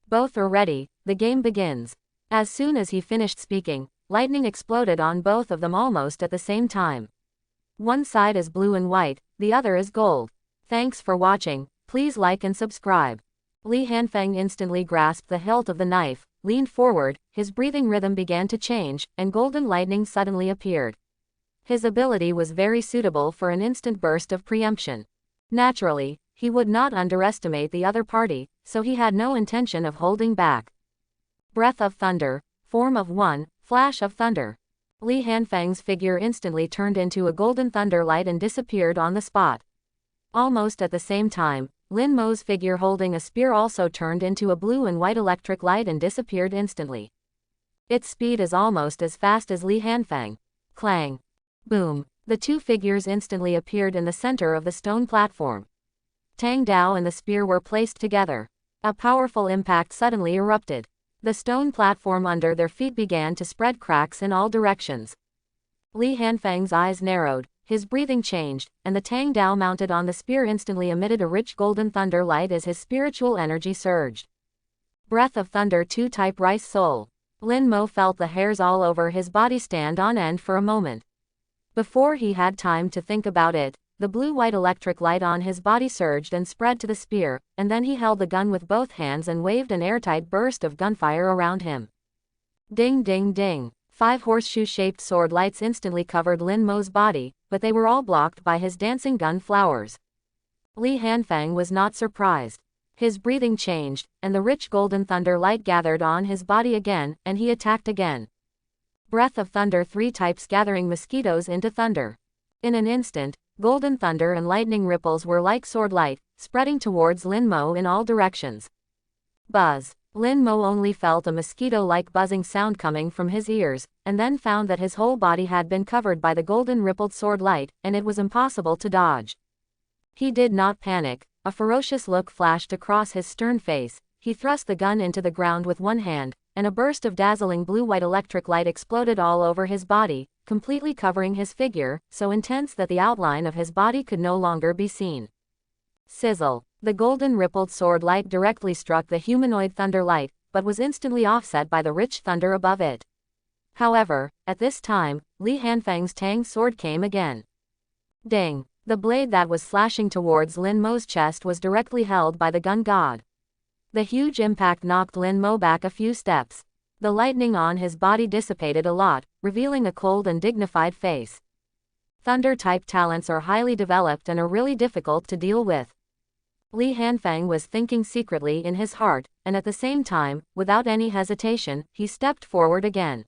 Both are ready, the game begins. As soon as he finished speaking, lightning exploded on both of them almost at the same time. One side is blue and white, the other is gold. Thanks for watching, please like and subscribe. Li Hanfeng instantly grasped the hilt of the knife, leaned forward, his breathing rhythm began to change, and golden lightning suddenly appeared. His ability was very suitable for an instant burst of preemption. Naturally, he would not underestimate the other party, so he had no intention of holding back. Breath of thunder, form of one, flash of thunder. Li Hanfeng's figure instantly turned into a golden thunder light and disappeared on the spot. Almost at the same time, Lin Mo's figure holding a spear also turned into a blue and white electric light and disappeared instantly. Its speed is almost as fast as Li Hanfeng. Clang. Boom. The two figures instantly appeared in the center of the stone platform. Tang Dao and the spear were placed together. A powerful impact suddenly erupted. The stone platform under their feet began to spread cracks in all directions. Li Hanfeng's eyes narrowed, his breathing changed, and the Tang Dao mounted on the spear instantly emitted a rich golden thunder light as his spiritual energy surged. Breath of thunder 2 type rice soul. Lin Mo felt the hairs all over his body stand on end for a moment. Before he had time to think about it, the blue-white electric light on his body surged and spread to the spear, and then he held the gun with both hands and waved an airtight burst of gunfire around him. Ding ding ding. 5 horseshoe-shaped sword lights instantly covered Lin Mo's body, but they were all blocked by his dancing gun flowers. Li Hanfang was not surprised. His breathing changed, and the rich golden thunder light gathered on his body again, and he attacked again. Breath of thunder, 3 types gathering mosquitoes into thunder. In an instant, golden thunder and lightning ripples were like sword light, spreading towards Lin Mo in all directions. Buzz. Lin Mo only felt a mosquito-like buzzing sound coming from his ears, and then found that his whole body had been covered by the golden rippled sword light, and it was impossible to dodge. He did not panic. A ferocious look flashed across his stern face. He thrust the gun into the ground with one hand, and a burst of dazzling blue-white electric light exploded all over his body, completely covering his figure, so intense that the outline of his body could no longer be seen. Sizzle. The golden rippled sword light directly struck the humanoid thunder light, but was instantly offset by the rich thunder above it. However, at this time, Li Hanfang's tang sword came again. Ding! The blade that was slashing towards Lin Mo's chest was directly held by the gun god. The huge impact knocked Lin Mo back a few steps. The lightning on his body dissipated a lot, revealing a cold and dignified face. Thunder-type talents are highly developed and are really difficult to deal with. Li Hanfang was thinking secretly in his heart, and at the same time, without any hesitation, he stepped forward again.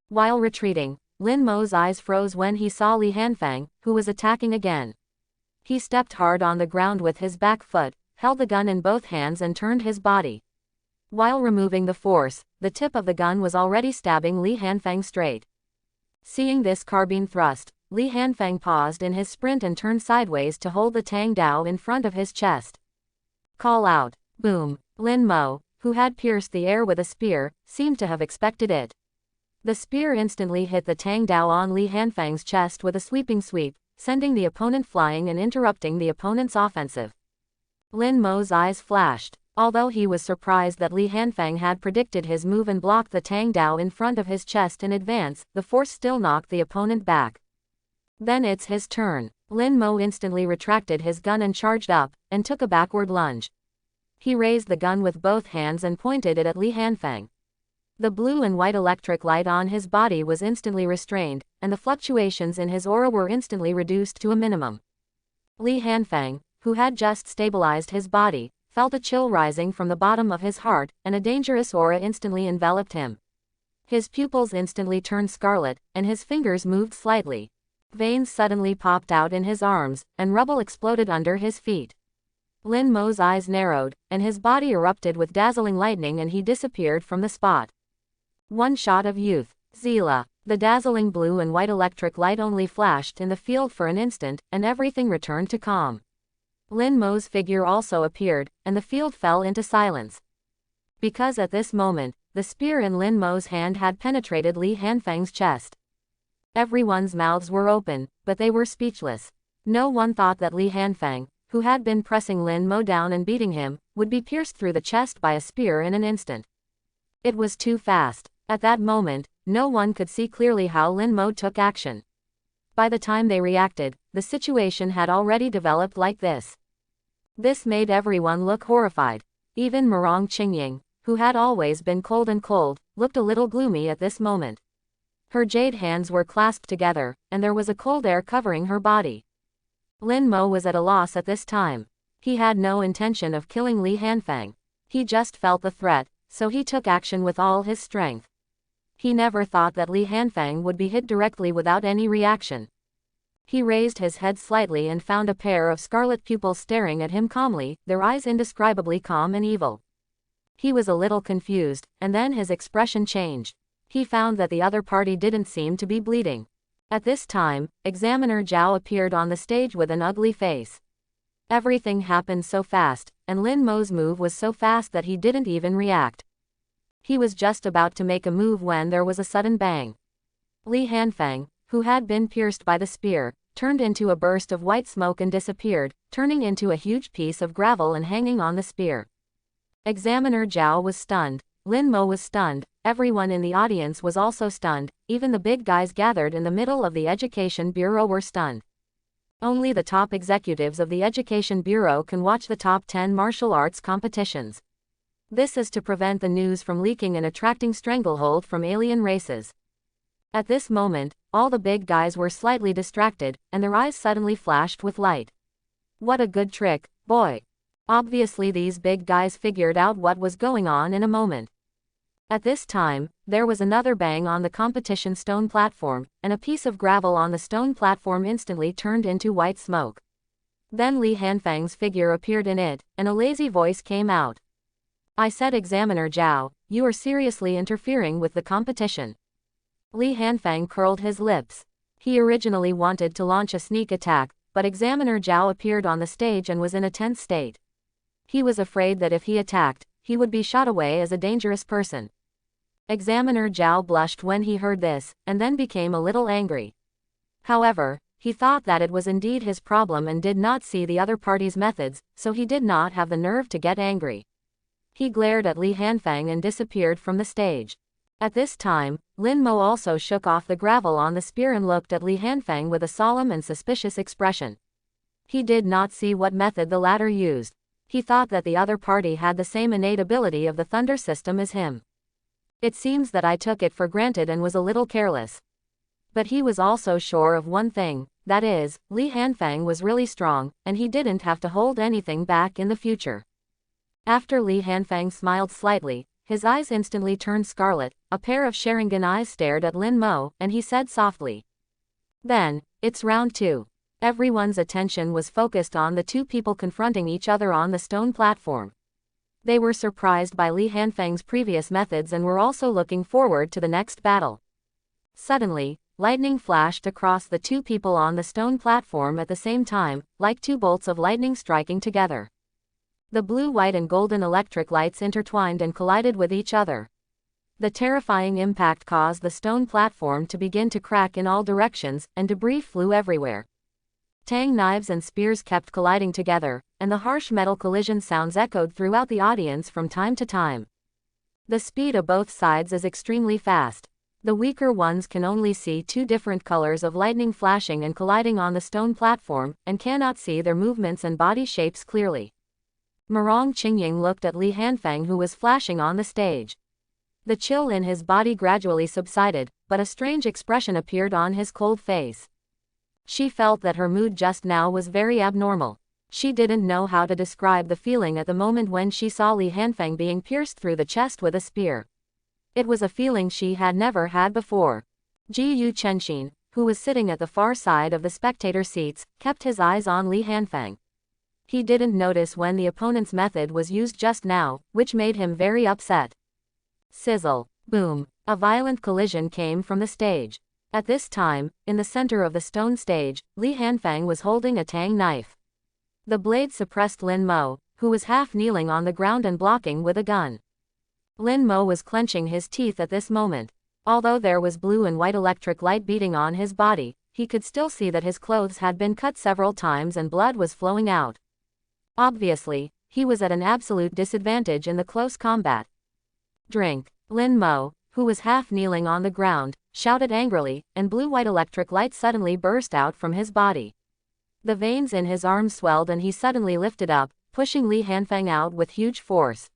While retreating, Lin Mo's eyes froze when he saw Li Hanfang, who was attacking again. He stepped hard on the ground with his back foot, held the gun in both hands and turned his body. While removing the force, the tip of the gun was already stabbing Li Hanfang straight. Seeing this carbine thrust, Li Hanfang paused in his sprint and turned sideways to hold the Tang Dao in front of his chest. Call out. Boom. Lin Mo, who had pierced the air with a spear, seemed to have expected it. The spear instantly hit the Tang Dao on Li Hanfang's chest with a sweeping sweep, sending the opponent flying and interrupting the opponent's offensive. Lin Mo's eyes flashed. Although he was surprised that Li Hanfang had predicted his move and blocked the Tang Dao in front of his chest in advance, the force still knocked the opponent back. Then it's his turn. Lin Mo instantly retracted his gun and charged up, and took a backward lunge. He raised the gun with both hands and pointed it at Li Hanfang. The blue and white electric light on his body was instantly restrained, and the fluctuations in his aura were instantly reduced to a minimum. Li Hanfang, who had just stabilized his body, felt a chill rising from the bottom of his heart, and a dangerous aura instantly enveloped him. His pupils instantly turned scarlet, and his fingers moved slightly. Veins suddenly popped out in his arms, and rubble exploded under his feet. Lin Mo's eyes narrowed, and his body erupted with dazzling lightning and he disappeared from the spot. One shot of youth. Zila. The dazzling blue and white electric light only flashed in the field for an instant, and everything returned to calm. Lin Mo's figure also appeared, and the field fell into silence. Because at this moment, the spear in Lin Mo's hand had penetrated Li Hanfang's chest. Everyone's mouths were open, but they were speechless. No one thought that Li Hanfang, who had been pressing Lin Mo down and beating him, would be pierced through the chest by a spear in an instant. It was too fast. At that moment, no one could see clearly how Lin Mo took action. By the time they reacted, the situation had already developed like this. This made everyone look horrified. Even Murong Qingying, who had always been cold, looked a little gloomy at this moment. Her jade hands were clasped together, and there was a cold air covering her body. Lin Mo was at a loss at this time. He had no intention of killing Li Hanfang. He just felt the threat, so he took action with all his strength. He never thought that Li Hanfang would be hit directly without any reaction. He raised his head slightly and found a pair of scarlet pupils staring at him calmly, their eyes indescribably calm and evil. He was a little confused, and then his expression changed. He found that the other party didn't seem to be bleeding. At this time, Examiner Zhao appeared on the stage with an ugly face. Everything happened so fast, and Lin Mo's move was so fast that he didn't even react. He was just about to make a move when there was a sudden bang. Li Hanfang, who had been pierced by the spear, turned into a burst of white smoke and disappeared, turning into a huge piece of gravel and hanging on the spear. Examiner Zhao was stunned. Lin Mo was stunned. Everyone in the audience was also stunned. Even the big guys gathered in the middle of the Education Bureau were stunned. Only the top executives of the Education Bureau can watch the top 10 martial arts competitions. This is to prevent the news from leaking and attracting stranglehold from alien races. At this moment, all the big guys were slightly distracted, and their eyes suddenly flashed with light. What a good trick, boy. Obviously these big guys figured out what was going on in a moment. At this time, there was another bang on the competition stone platform, and a piece of gravel on the stone platform instantly turned into white smoke. Then Li Hanfang's figure appeared in it, and a lazy voice came out. I said, Examiner Zhao, you are seriously interfering with the competition. Li Hanfang curled his lips. He originally wanted to launch a sneak attack, but Examiner Zhao appeared on the stage and was in a tense state. He was afraid that if he attacked, he would be shot away as a dangerous person. Examiner Zhao blushed when he heard this, and then became a little angry. However, he thought that it was indeed his problem and did not see the other party's methods, so he did not have the nerve to get angry. He glared at Li Hanfang and disappeared from the stage. At this time, Lin Mo also shook off the gravel on the spear and looked at Li Hanfang with a solemn and suspicious expression. He did not see what method the latter used. He thought that the other party had the same innate ability of the thunder system as him. It seems that I took it for granted and was a little careless. But he was also sure of one thing, that is, Li Hanfang was really strong, and he didn't have to hold anything back in the future. After Li Hanfang smiled slightly, his eyes instantly turned scarlet, a pair of Sharingan eyes stared at Lin Mo, and he said softly. Then, it's round 2. Everyone's attention was focused on the two people confronting each other on the stone platform. They were surprised by Li Hanfang's previous methods and were also looking forward to the next battle. Suddenly, lightning flashed across the two people on the stone platform at the same time, like two bolts of lightning striking together. The blue, white and golden electric lights intertwined and collided with each other. The terrifying impact caused the stone platform to begin to crack in all directions, and debris flew everywhere. Tang knives and spears kept colliding together, and the harsh metal collision sounds echoed throughout the audience from time to time. The speed of both sides is extremely fast. The weaker ones can only see two different colors of lightning flashing and colliding on the stone platform, and cannot see their movements and body shapes clearly. Murong Qingying looked at Li Hanfang, who was flashing on the stage. The chill in his body gradually subsided, but a strange expression appeared on his cold face. She felt that her mood just now was very abnormal. She didn't know how to describe the feeling at the moment when she saw Li Hanfang being pierced through the chest with a spear. It was a feeling she had never had before. Ji Yu Chenxin, who was sitting at the far side of the spectator seats, kept his eyes on Li Hanfang. He didn't notice when the opponent's method was used just now, which made him very upset. Sizzle. Boom. A violent collision came from the stage. At this time, in the center of the stone stage, Li Hanfang was holding a tang knife. The blade suppressed Lin Mo, who was half kneeling on the ground and blocking with a gun. Lin Mo was clenching his teeth at this moment. Although there was blue and white electric light beating on his body, he could still see that his clothes had been cut several times and blood was flowing out. Obviously, he was at an absolute disadvantage in the close combat. Drink. Lin Mo, who was half kneeling on the ground, shouted angrily, and blue-white electric light suddenly burst out from his body. The veins in his arms swelled and he suddenly lifted up, pushing Li Hanfang out with huge force.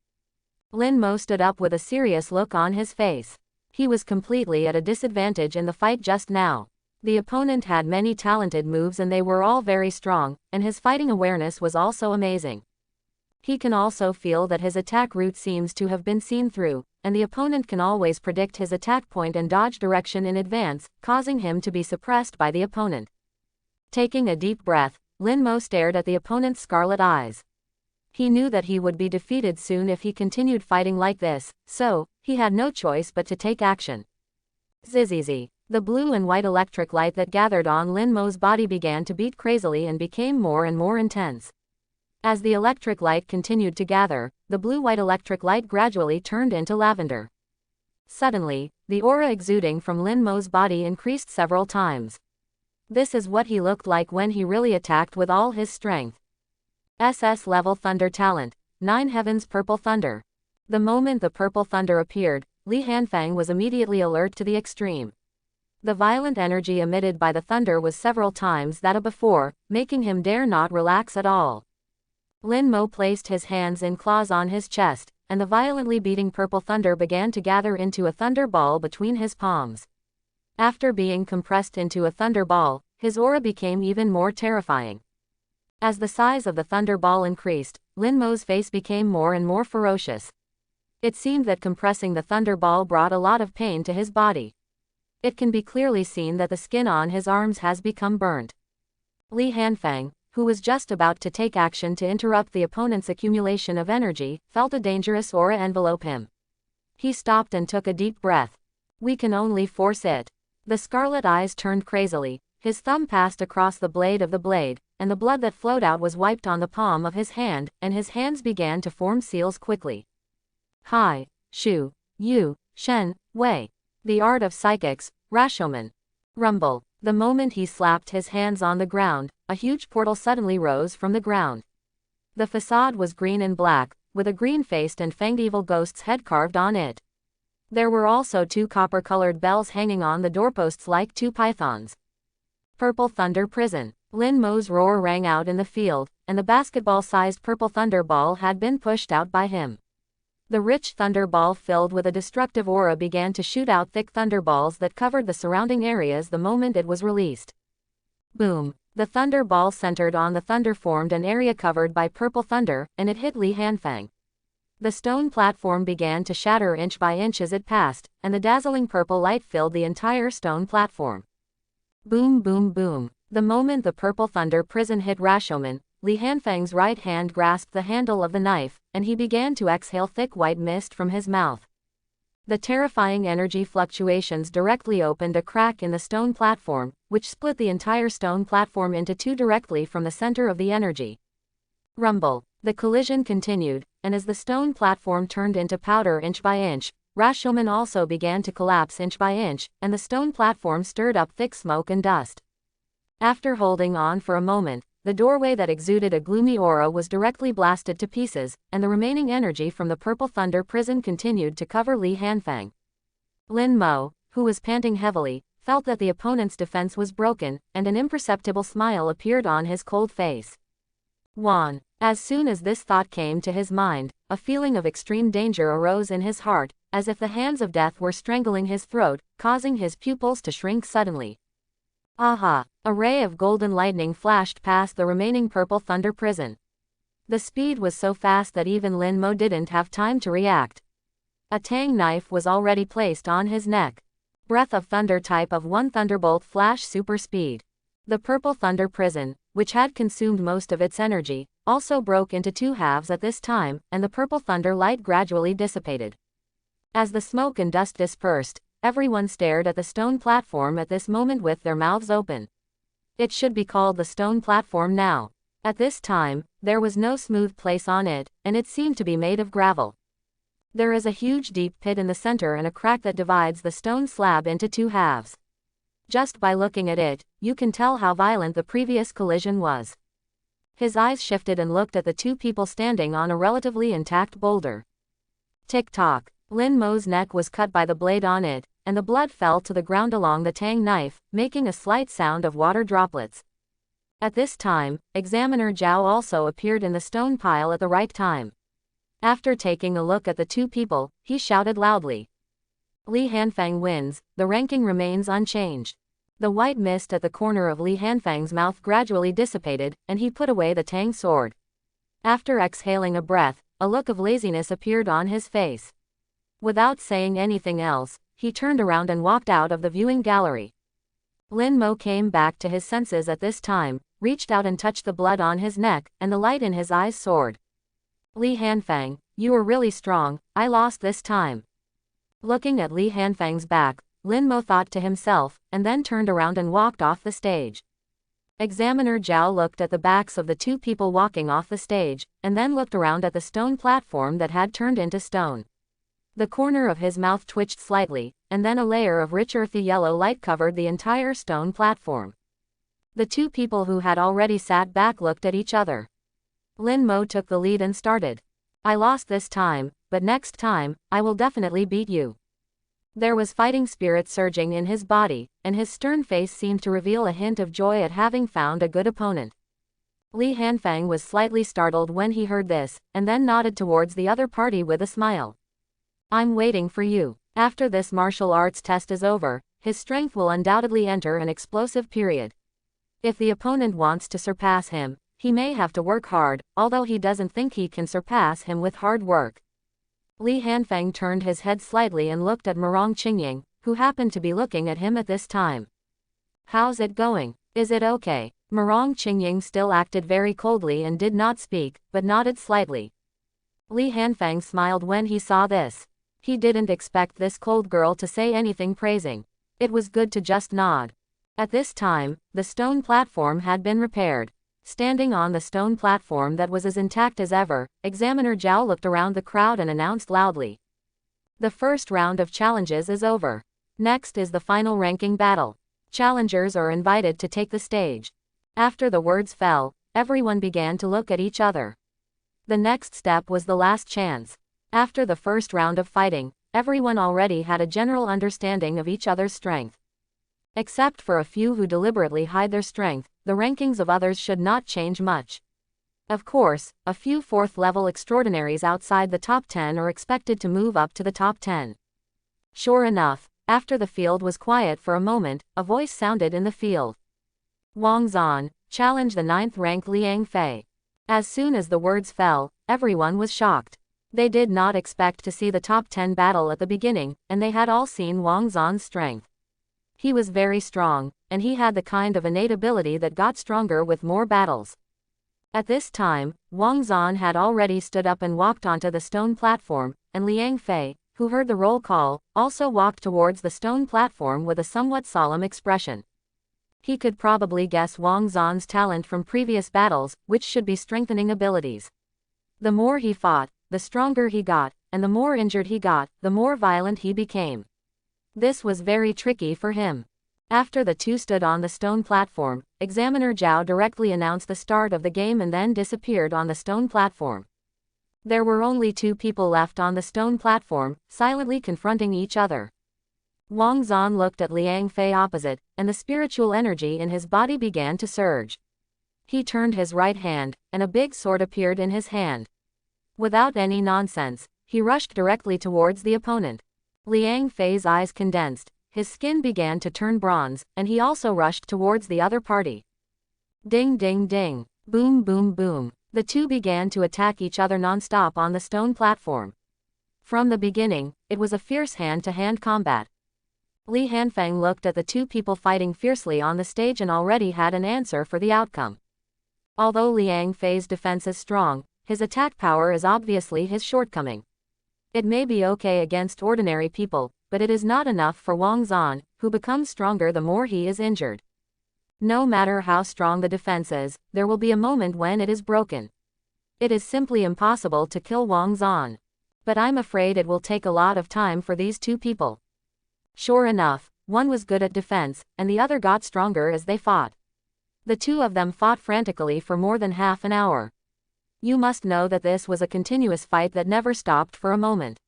Lin Mo stood up with a serious look on his face. He was completely at a disadvantage in the fight just now. The opponent had many talented moves and they were all very strong, and his fighting awareness was also amazing. He can also feel that his attack route seems to have been seen through, and the opponent can always predict his attack point and dodge direction in advance, causing him to be suppressed by the opponent. Taking a deep breath, Lin Mo stared at the opponent's scarlet eyes. He knew that he would be defeated soon if he continued fighting like this, so he had no choice but to take action. Zzzz. The blue and white electric light that gathered on Lin Mo's body began to beat crazily and became more and more intense. As the electric light continued to gather, the blue-white electric light gradually turned into lavender. Suddenly, the aura exuding from Lin Mo's body increased several times. This is what he looked like when he really attacked with all his strength. SS level thunder talent, 9 heavens purple thunder. The moment the purple thunder appeared, Li Hanfang was immediately alert to the extreme. The violent energy emitted by the thunder was several times that of before, making him dare not relax at all. Lin Mo placed his hands in claws on his chest, and the violently beating purple thunder began to gather into a thunder ball between his palms. After being compressed into a thunder ball, his aura became even more terrifying. As the size of the thunder ball increased, Lin Mo's face became more and more ferocious. It seemed that compressing the thunder ball brought a lot of pain to his body. It can be clearly seen that the skin on his arms has become burnt. Li Hanfang, who was just about to take action to interrupt the opponent's accumulation of energy, felt a dangerous aura envelope him. He stopped and took a deep breath. We can only force it. The scarlet eyes turned crazily, his thumb passed across the blade of the blade, and the blood that flowed out was wiped on the palm of his hand, and his hands began to form seals quickly. Hai, Shu, Yu, Shen, Wei. The art of psychics, Rashomon. Rumble. The moment he slapped his hands on the ground, a huge portal suddenly rose from the ground. The facade was green and black, with a green-faced and fanged evil ghost's head carved on it. There were also two copper-colored bells hanging on the doorposts like two pythons. Purple Thunder Prison. Lin Mo's roar rang out in the field, and the basketball-sized purple thunder ball had been pushed out by him. The rich thunder ball filled with a destructive aura began to shoot out thick thunderballs that covered the surrounding areas the moment it was released. Boom! The thunder ball centered on the thunder formed an area covered by purple thunder, and it hit Li Hanfang. The stone platform began to shatter inch by inch as it passed, and the dazzling purple light filled the entire stone platform. Boom boom boom. The moment the purple thunder prison hit Rashomon, Li Hanfang's right hand grasped the handle of the knife, and he began to exhale thick white mist from his mouth. The terrifying energy fluctuations directly opened a crack in the stone platform, which split the entire stone platform into two directly from the center of the energy. Rumble. The collision continued, and as the stone platform turned into powder inch by inch, Rashomon also began to collapse inch by inch, and the stone platform stirred up thick smoke and dust. After holding on for a moment, the doorway that exuded a gloomy aura was directly blasted to pieces, and the remaining energy from the purple thunder prison continued to cover Li Hanfang. Lin Mo, who was panting heavily, felt that the opponent's defense was broken, and an imperceptible smile appeared on his cold face. Wan. As soon as this thought came to his mind, a feeling of extreme danger arose in his heart, as if the hands of death were strangling his throat, causing his pupils to shrink suddenly. Aha! A ray of golden lightning flashed past the remaining purple thunder prison. The speed was so fast that even Lin Mo didn't have time to react. A tang knife was already placed on his neck. Breath of thunder type of 1 thunderbolt flash super speed. The purple thunder prison, which had consumed most of its energy, also broke into two halves at this time, and the purple thunder light gradually dissipated. As the smoke and dust dispersed, everyone stared at the stone platform at this moment with their mouths open. It should be called the stone platform now. At this time, there was no smooth place on it, and it seemed to be made of gravel. There is a huge deep pit in the center and a crack that divides the stone slab into two halves. Just by looking at it, you can tell how violent the previous collision was. His eyes shifted and looked at the two people standing on a relatively intact boulder. Tick-tock. Lin Mo's neck was cut by the blade on it, and the blood fell to the ground along the tang knife, making a slight sound of water droplets. At this time, Examiner Zhao also appeared in the stone pile at the right time. After taking a look at the two people, he shouted loudly. Li Hanfang wins, the ranking remains unchanged. The white mist at the corner of Li Hanfang's mouth gradually dissipated, and he put away the tang sword. After exhaling a breath, a look of laziness appeared on his face. Without saying anything else, he turned around and walked out of the viewing gallery. Lin Mo came back to his senses at this time, reached out and touched the blood on his neck, and the light in his eyes soared. Li Hanfang, you were really strong, I lost this time. Looking at Li Hanfang's back, Lin Mo thought to himself, and then turned around and walked off the stage. Examiner Zhao looked at the backs of the two people walking off the stage, and then looked around at the stone platform that had turned into stone. The corner of his mouth twitched slightly, and then a layer of rich earthy yellow light covered the entire stone platform. The two people who had already sat back looked at each other. Lin Mo took the lead and started. I lost this time, but next time, I will definitely beat you. There was fighting spirit surging in his body, and his stern face seemed to reveal a hint of joy at having found a good opponent. Li Hanfang was slightly startled when he heard this, and then nodded towards the other party with a smile. I'm waiting for you. After this martial arts test is over, his strength will undoubtedly enter an explosive period. If the opponent wants to surpass him, he may have to work hard, although he doesn't think he can surpass him with hard work. Li Hanfang turned his head slightly and looked at Murong Qingying, who happened to be looking at him at this time. How's it going? Is it okay? Murong Qingying still acted very coldly and did not speak, but nodded slightly. Li Hanfang smiled when he saw this. He didn't expect this cold girl to say anything praising. It was good to just nod. At this time, the stone platform had been repaired. Standing on the stone platform that was as intact as ever, Examiner Zhao looked around the crowd and announced loudly. The first round of challenges is over. Next is the final ranking battle. Challengers are invited to take the stage. After the words fell, everyone began to look at each other. The next step was the last chance. After the first round of fighting, everyone already had a general understanding of each other's strength. Except for a few who deliberately hide their strength, the rankings of others should not change much. Of course, a few fourth-level extraordinaries outside the top 10 are expected to move up to the top 10. Sure enough, after the field was quiet for a moment, a voice sounded in the field. Wang Zan, challenge the 9th rank Liang Fei. As soon as the words fell, everyone was shocked. They did not expect to see the top 10 battle at the beginning, and they had all seen Wang Zan's strength. He was very strong, and he had the kind of innate ability that got stronger with more battles. At this time, Wang Zan had already stood up and walked onto the stone platform, and Liang Fei, who heard the roll call, also walked towards the stone platform with a somewhat solemn expression. He could probably guess Wang Zan's talent from previous battles, which should be strengthening abilities. The more he fought, the stronger he got, and the more injured he got, the more violent he became. This was very tricky for him. After the two stood on the stone platform, Examiner Zhao directly announced the start of the game and then disappeared on the stone platform. There were only two people left on the stone platform, silently confronting each other. Wang Zan looked at Liang Fei opposite, and the spiritual energy in his body began to surge. He turned his right hand, and a big sword appeared in his hand. Without any nonsense, he rushed directly towards the opponent. Liang Fei's eyes condensed, his skin began to turn bronze, and he also rushed towards the other party. Ding ding ding, boom boom boom. The two began to attack each other non-stop on the stone platform. From the beginning, it was a fierce hand-to-hand combat. Li Hanfang looked at the two people fighting fiercely on the stage and already had an answer for the outcome. Although Liang Fei's defense is strong, his attack power is obviously his shortcoming. It may be okay against ordinary people, but it is not enough for Wang Zan, who becomes stronger the more he is injured. No matter how strong the defense is, there will be a moment when it is broken. It is simply impossible to kill Wang Zan. But I'm afraid it will take a lot of time for these two people. Sure enough, one was good at defense, and the other got stronger as they fought. The two of them fought frantically for more than half an hour. You must know that this was a continuous fight that never stopped for a moment.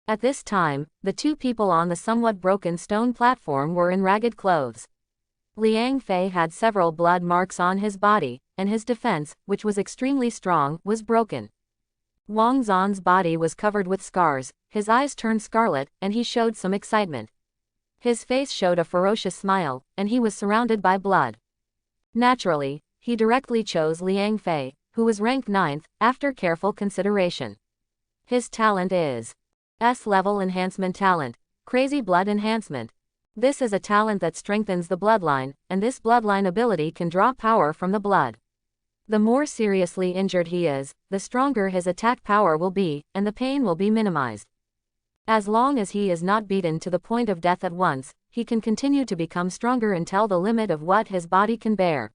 At this time, the two people on the somewhat broken stone platform were in ragged clothes. Liang Fei had several blood marks on his body, and his defense, which was extremely strong, was broken. Wang Zan's body was covered with scars, his eyes turned scarlet, and he showed some excitement. His face showed a ferocious smile, and he was surrounded by blood. Naturally, he directly chose Liang Fei, who was ranked 9th, after careful consideration. His talent is S-level enhancement talent, crazy blood enhancement. This is a talent that strengthens the bloodline, and this bloodline ability can draw power from the blood. The more seriously injured he is, the stronger his attack power will be, and the pain will be minimized. As long as he is not beaten to the point of death at once, he can continue to become stronger until the limit of what his body can bear.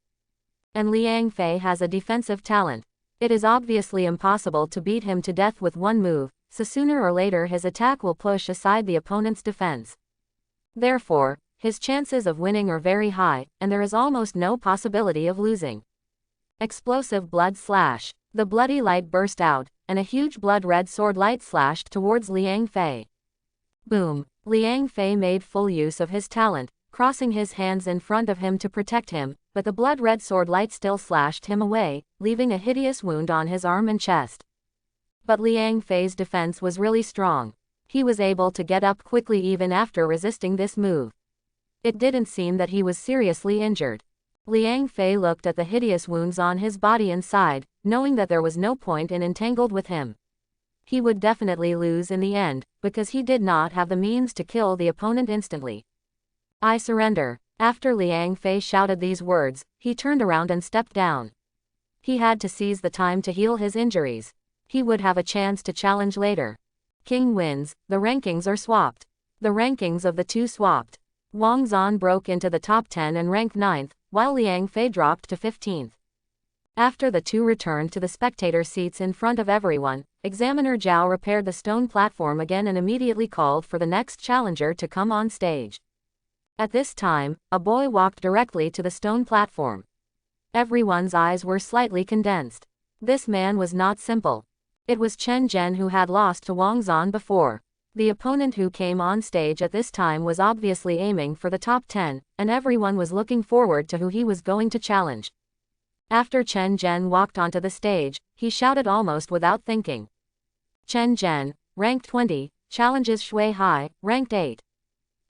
And Liang Fei has a defensive talent. It is obviously impossible to beat him to death with one move, so sooner or later his attack will push aside the opponent's defense. Therefore, his chances of winning are very high, and there is almost no possibility of losing. Explosive blood slash. The bloody light burst out, and a huge blood-red sword light slashed towards Liang Fei. Boom! Liang Fei made full use of his talent, crossing his hands in front of him to protect him, but the blood-red sword light still slashed him away, leaving a hideous wound on his arm and chest. But Liang Fei's defense was really strong. He was able to get up quickly even after resisting this move. It didn't seem that he was seriously injured. Liang Fei looked at the hideous wounds on his body and sighed, knowing that there was no point in entangled with him. He would definitely lose in the end, because he did not have the means to kill the opponent instantly. I surrender. After Liang Fei shouted these words, he turned around and stepped down. He had to seize the time to heal his injuries. He would have a chance to challenge later. King wins, the rankings are swapped. The rankings of the two swapped. Wang Zan broke into the top 10 and ranked 9th, while Liang Fei dropped to 15th. After the two returned to the spectator seats in front of everyone, Examiner Zhao repaired the stone platform again and immediately called for the next challenger to come on stage. At this time, a boy walked directly to the stone platform. Everyone's eyes were slightly condensed. This man was not simple. It was Chen Zhen who had lost to Wang Zan before. The opponent who came on stage at this time was obviously aiming for the top 10, and everyone was looking forward to who he was going to challenge. After Chen Zhen walked onto the stage, he shouted almost without thinking. Chen Zhen, ranked 20, challenges Shui Hai, ranked 8.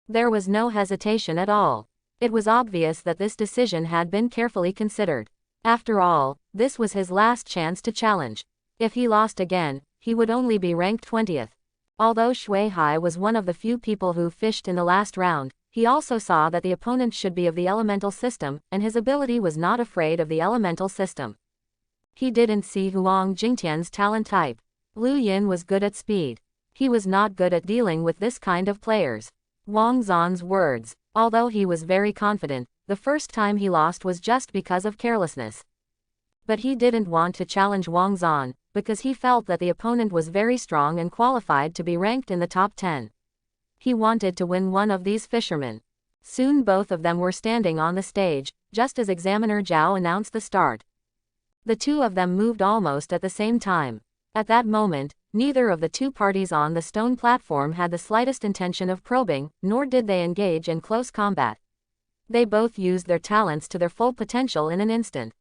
There was no hesitation at all. It was obvious that this decision had been carefully considered. After all, this was his last chance to challenge. If he lost again, he would only be ranked 20th. Although Shui Hai was one of the few people who fished in the last round, he also saw that the opponent should be of the elemental system, and his ability was not afraid of the elemental system. He didn't see Huang Jingtian's talent type. Lu Yin was good at speed. He was not good at dealing with this kind of players. Wang Zan's words. Although he was very confident, the first time he lost was just because of carelessness. But he didn't want to challenge Wang Zan, because he felt that the opponent was very strong and qualified to be ranked in the top 10. He wanted to win one of these fishermen. Soon both of them were standing on the stage, just as Examiner Zhao announced the start. The two of them moved almost at the same time. At that moment, neither of the two parties on the stone platform had the slightest intention of probing, nor did they engage in close combat. They both used their talents to their full potential in an instant.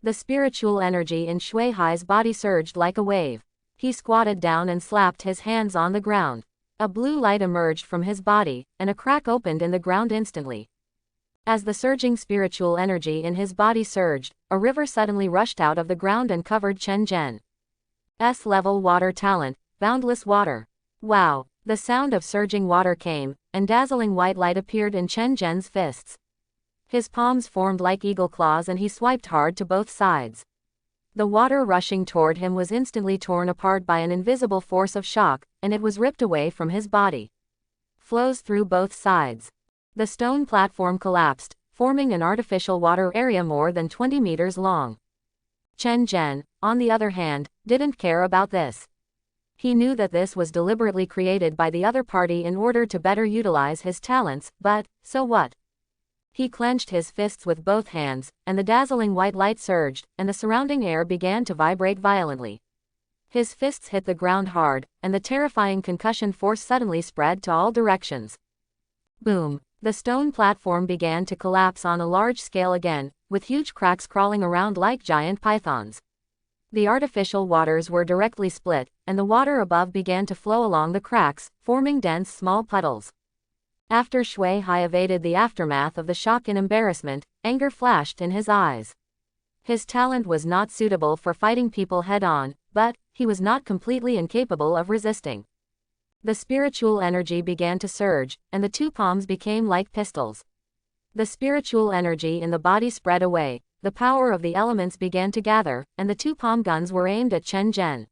The spiritual energy in Shui Hai's body surged like a wave. He squatted down and slapped his hands on the ground. A blue light emerged from his body, and a crack opened in the ground instantly. As the surging spiritual energy in his body surged, a river suddenly rushed out of the ground and covered Chen Zhen's level water talent, boundless water. Wow! The sound of surging water came, and dazzling white light appeared in Chen Zhen's fists. His palms formed like eagle claws and he swiped hard to both sides. The water rushing toward him was instantly torn apart by an invisible force of shock, and it was ripped away from his body. Flows through both sides. The stone platform collapsed, forming an artificial water area more than 20 meters long. Chen Zhen, on the other hand, didn't care about this. He knew that this was deliberately created by the other party in order to better utilize his talents, but, so what? He clenched his fists with both hands, and the dazzling white light surged, and the surrounding air began to vibrate violently. His fists hit the ground hard, and the terrifying concussion force suddenly spread to all directions. Boom! The stone platform began to collapse on a large scale again, with huge cracks crawling around like giant pythons. The artificial waters were directly split, and the water above began to flow along the cracks, forming dense small puddles. After Shui Hai evaded the aftermath of the shock and embarrassment, anger flashed in his eyes. His talent was not suitable for fighting people head-on, but he was not completely incapable of resisting. The spiritual energy began to surge, and the two palms became like pistols. The spiritual energy in the body spread away, the power of the elements began to gather, and the two palm guns were aimed at Chen Zhen.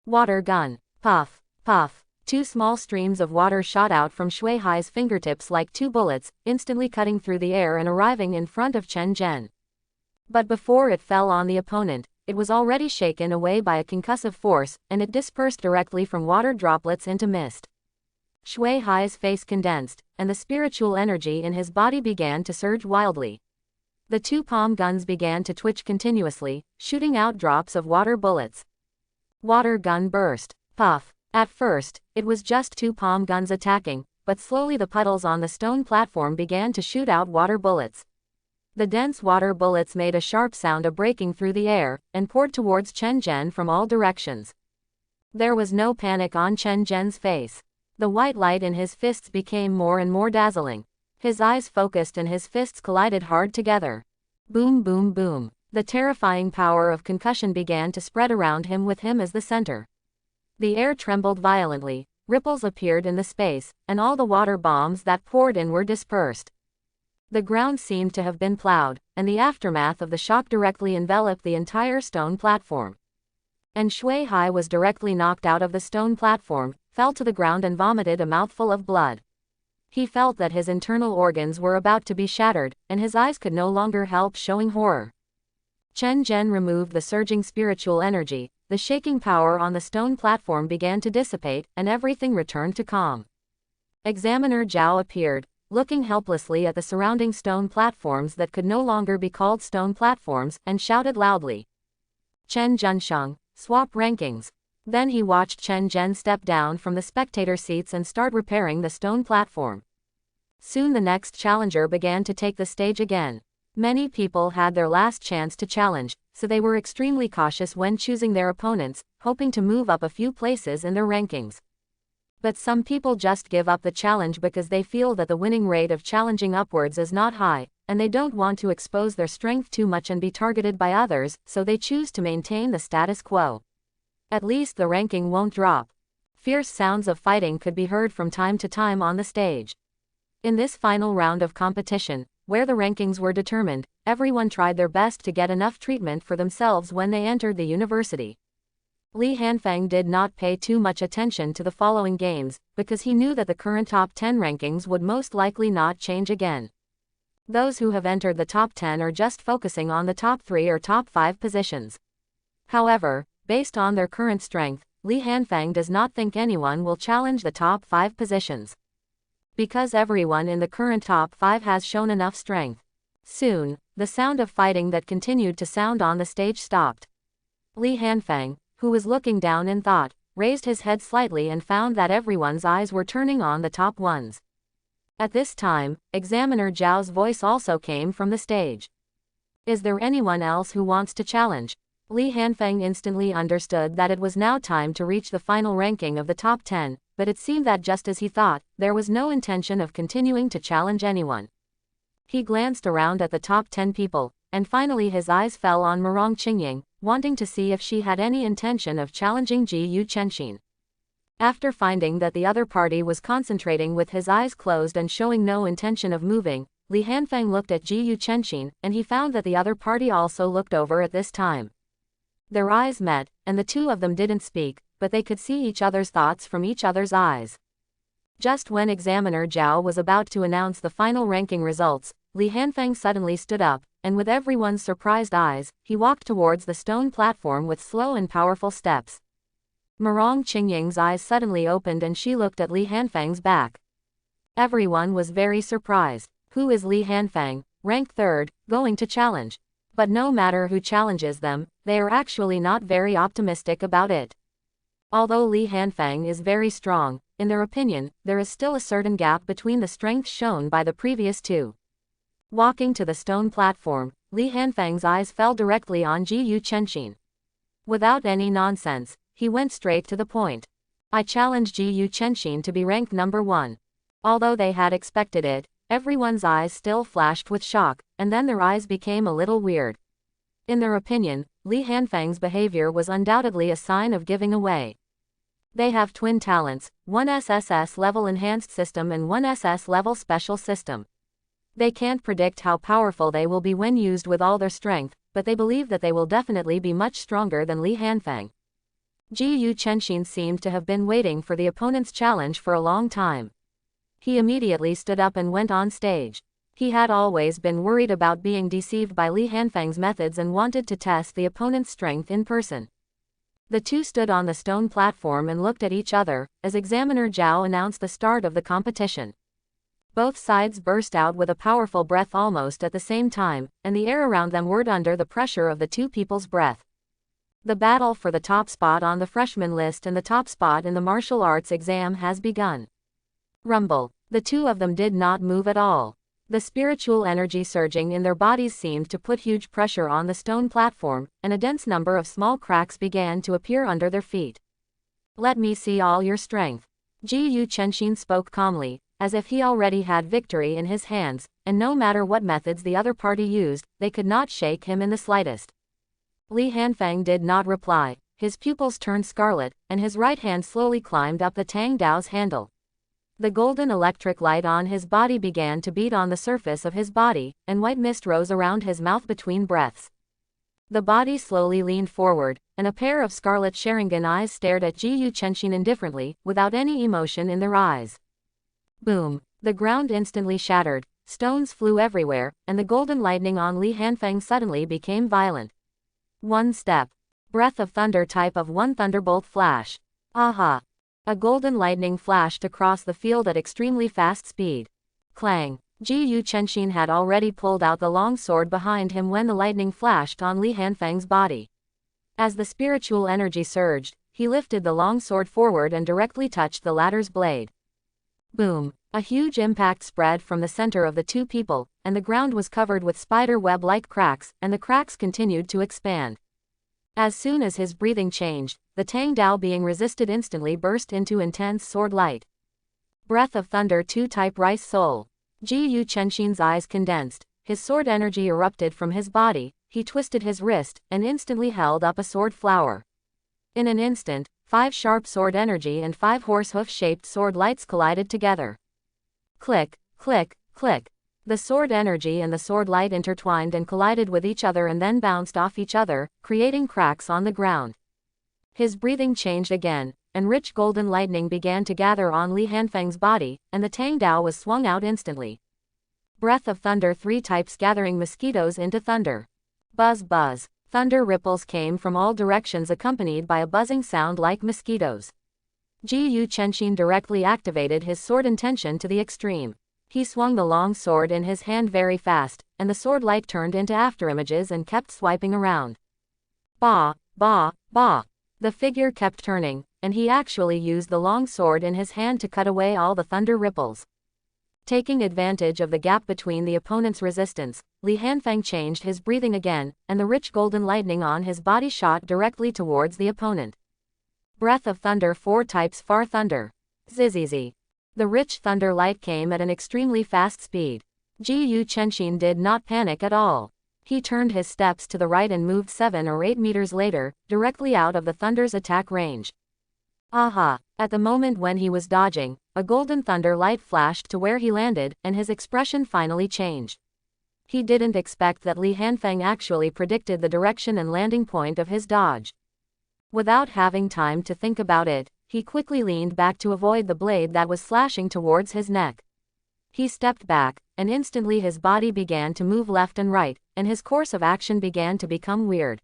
Water gun. Puff, puff. Two small streams of water shot out from Shui Hai's fingertips like two bullets, instantly cutting through the air and arriving in front of Chen Zhen. But before it fell on the opponent, it was already shaken away by a concussive force, and it dispersed directly from water droplets into mist. Shui Hai's face condensed, and the spiritual energy in his body began to surge wildly. The two palm guns began to twitch continuously, shooting out drops of water bullets. Water gun burst. Puff. At first, it was just two palm guns attacking, but slowly the puddles on the stone platform began to shoot out water bullets. The dense water bullets made a sharp sound of breaking through the air, and poured towards Chen Zhen from all directions. There was no panic on Chen Zhen's face. The white light in his fists became more and more dazzling. His eyes focused and his fists collided hard together. Boom, boom, boom. The terrifying power of concussion began to spread around him with him as the center. The air trembled violently, ripples appeared in the space, and all the water bombs that poured in were dispersed. The ground seemed to have been plowed, and the aftermath of the shock directly enveloped the entire stone platform. And Shui Hai was directly knocked out of the stone platform, fell to the ground and vomited a mouthful of blood. He felt that his internal organs were about to be shattered, and his eyes could no longer help showing horror. Chen Zhen removed the surging spiritual energy, the shaking power on the stone platform began to dissipate, and everything returned to calm. Examiner Zhao appeared, looking helplessly at the surrounding stone platforms that could no longer be called stone platforms, and shouted loudly. Chen Zhensheng, swap rankings. Then he watched Chen Zhen step down from the spectator seats and start repairing the stone platform. Soon the next challenger began to take the stage again. Many people had their last chance to challenge, so they were extremely cautious when choosing their opponents, hoping to move up a few places in their rankings. But some people just give up the challenge because they feel that the winning rate of challenging upwards is not high, and they don't want to expose their strength too much and be targeted by others, so they choose to maintain the status quo. At least the ranking won't drop. Fierce sounds of fighting could be heard from time to time on the stage. In this final round of competition, where the rankings were determined, everyone tried their best to get enough treatment for themselves when they entered the university. Li Hanfeng did not pay too much attention to the following games, because he knew that the current top 10 rankings would most likely not change again. Those who have entered the top 10 are just focusing on the top 3 or top 5 positions. However, based on their current strength, Li Hanfeng does not think anyone will challenge the top 5 positions. Because everyone in the current top 5 has shown enough strength. Soon, the sound of fighting that continued to sound on the stage stopped. Li Hanfeng, who was looking down in thought, raised his head slightly and found that everyone's eyes were turning on the top ones. At this time, Examiner Zhao's voice also came from the stage. Is there anyone else who wants to challenge? Li Hanfeng instantly understood that it was now time to reach the final ranking of the top 10, but it seemed that just as he thought, there was no intention of continuing to challenge anyone. He glanced around at the top 10 people, and finally his eyes fell on Murong Qingying, wanting to see if she had any intention of challenging Ji Yu Chenxin. After finding that the other party was concentrating with his eyes closed and showing no intention of moving, Li Hanfeng looked at Ji Yu Chenxin, and he found that the other party also looked over at this time. Their eyes met, and the two of them didn't speak, but they could see each other's thoughts from each other's eyes. Just when Examiner Zhao was about to announce the final ranking results, Li Hanfeng suddenly stood up, and with everyone's surprised eyes, he walked towards the stone platform with slow and powerful steps. Murong Qingying's eyes suddenly opened and she looked at Li Hanfeng's back. Everyone was very surprised. Who is Li Hanfeng, ranked 3rd, going to challenge? But no matter who challenges them, they are actually not very optimistic about it. Although Li Hanfeng is very strong, in their opinion, there is still a certain gap between the strength shown by the previous two. Walking to the stone platform, Li Hanfeng's eyes fell directly on Ji Yu Chenxin. Without any nonsense, he went straight to the point. I challenge Ji Yu Chenxin to be ranked number 1. Although they had expected it, everyone's eyes still flashed with shock, and then their eyes became a little weird. In their opinion, Li Hanfeng's behavior was undoubtedly a sign of giving away. They have twin talents, one SSS level enhanced system and one SS level special system. They can't predict how powerful they will be when used with all their strength, but they believe that they will definitely be much stronger than Li Hanfeng. Ji Yu Chenxin seemed to have been waiting for the opponent's challenge for a long time. He immediately stood up and went on stage. He had always been worried about being deceived by Li Hanfeng's methods and wanted to test the opponent's strength in person. The two stood on the stone platform and looked at each other, as Examiner Zhao announced the start of the competition. Both sides burst out with a powerful breath almost at the same time, and the air around them whirred under the pressure of the two people's breath. The battle for the top spot on the freshman list and the top spot in the martial arts exam has begun. Rumble. The two of them did not move at all. The spiritual energy surging in their bodies seemed to put huge pressure on the stone platform, and a dense number of small cracks began to appear under their feet. Let me see all your strength. Ji Yuchenshin spoke calmly, as if he already had victory in his hands, and no matter what methods the other party used, they could not shake him in the slightest. Li Hanfang did not reply. His pupils turned scarlet, and his right hand slowly climbed up the Tang Dao's handle. The golden electric light on his body began to beat on the surface of his body, and white mist rose around his mouth between breaths. The body slowly leaned forward, and a pair of scarlet Sharingan eyes stared at Ji Yuchenshin indifferently, without any emotion in their eyes. Boom! The ground instantly shattered, stones flew everywhere, and the golden lightning on Li Hanfang suddenly became violent. One step. Breath of thunder type of one thunderbolt flash. Aha! A golden lightning flashed across the field at extremely fast speed. Clang! Ji Yuchenshin had already pulled out the long sword behind him when the lightning flashed on Li Hanfang's body. As the spiritual energy surged, he lifted the long sword forward and directly touched the latter's blade. Boom! A huge impact spread from the center of the two people, and the ground was covered with spider web-like cracks, and the cracks continued to expand. As soon as his breathing changed, the Tang Dao being resisted instantly burst into intense sword light. Breath of Thunder 2 Type Rice Soul. Ji Yuchenshin's eyes condensed, his sword energy erupted from his body, he twisted his wrist, and instantly held up a sword flower. In an instant, 5 sharp sword energy and 5 horse hoof-shaped sword lights collided together. Click, click, click. The sword energy and the sword light intertwined and collided with each other and then bounced off each other, creating cracks on the ground. His breathing changed again, and rich golden lightning began to gather on Li Hanfang's body, and the Tang Dao was swung out instantly. Breath of Thunder 3 Types gathering mosquitoes into thunder. Buzz buzz. Thunder ripples came from all directions accompanied by a buzzing sound like mosquitoes. Ji Yuchenshin directly activated his sword intention to the extreme. He swung the long sword in his hand very fast, and the sword light turned into afterimages and kept swiping around. Ba, ba, ba. The figure kept turning, and he actually used the long sword in his hand to cut away all the thunder ripples. Taking advantage of the gap between the opponent's resistance, Li Hanfang changed his breathing again, and the rich golden lightning on his body shot directly towards the opponent. Breath of Thunder 4 Types Far Thunder. Zizizi. The rich thunder light came at an extremely fast speed. Ji Yuchenshin did not panic at all. He turned his steps to the right and moved 7 or 8 meters later, directly out of the thunder's attack range. Aha! At the moment when he was dodging, a golden thunder light flashed to where he landed, and his expression finally changed. He didn't expect that Li Hanfang actually predicted the direction and landing point of his dodge. Without having time to think about it, he quickly leaned back to avoid the blade that was slashing towards his neck. He stepped back, and instantly his body began to move left and right, and his course of action began to become weird.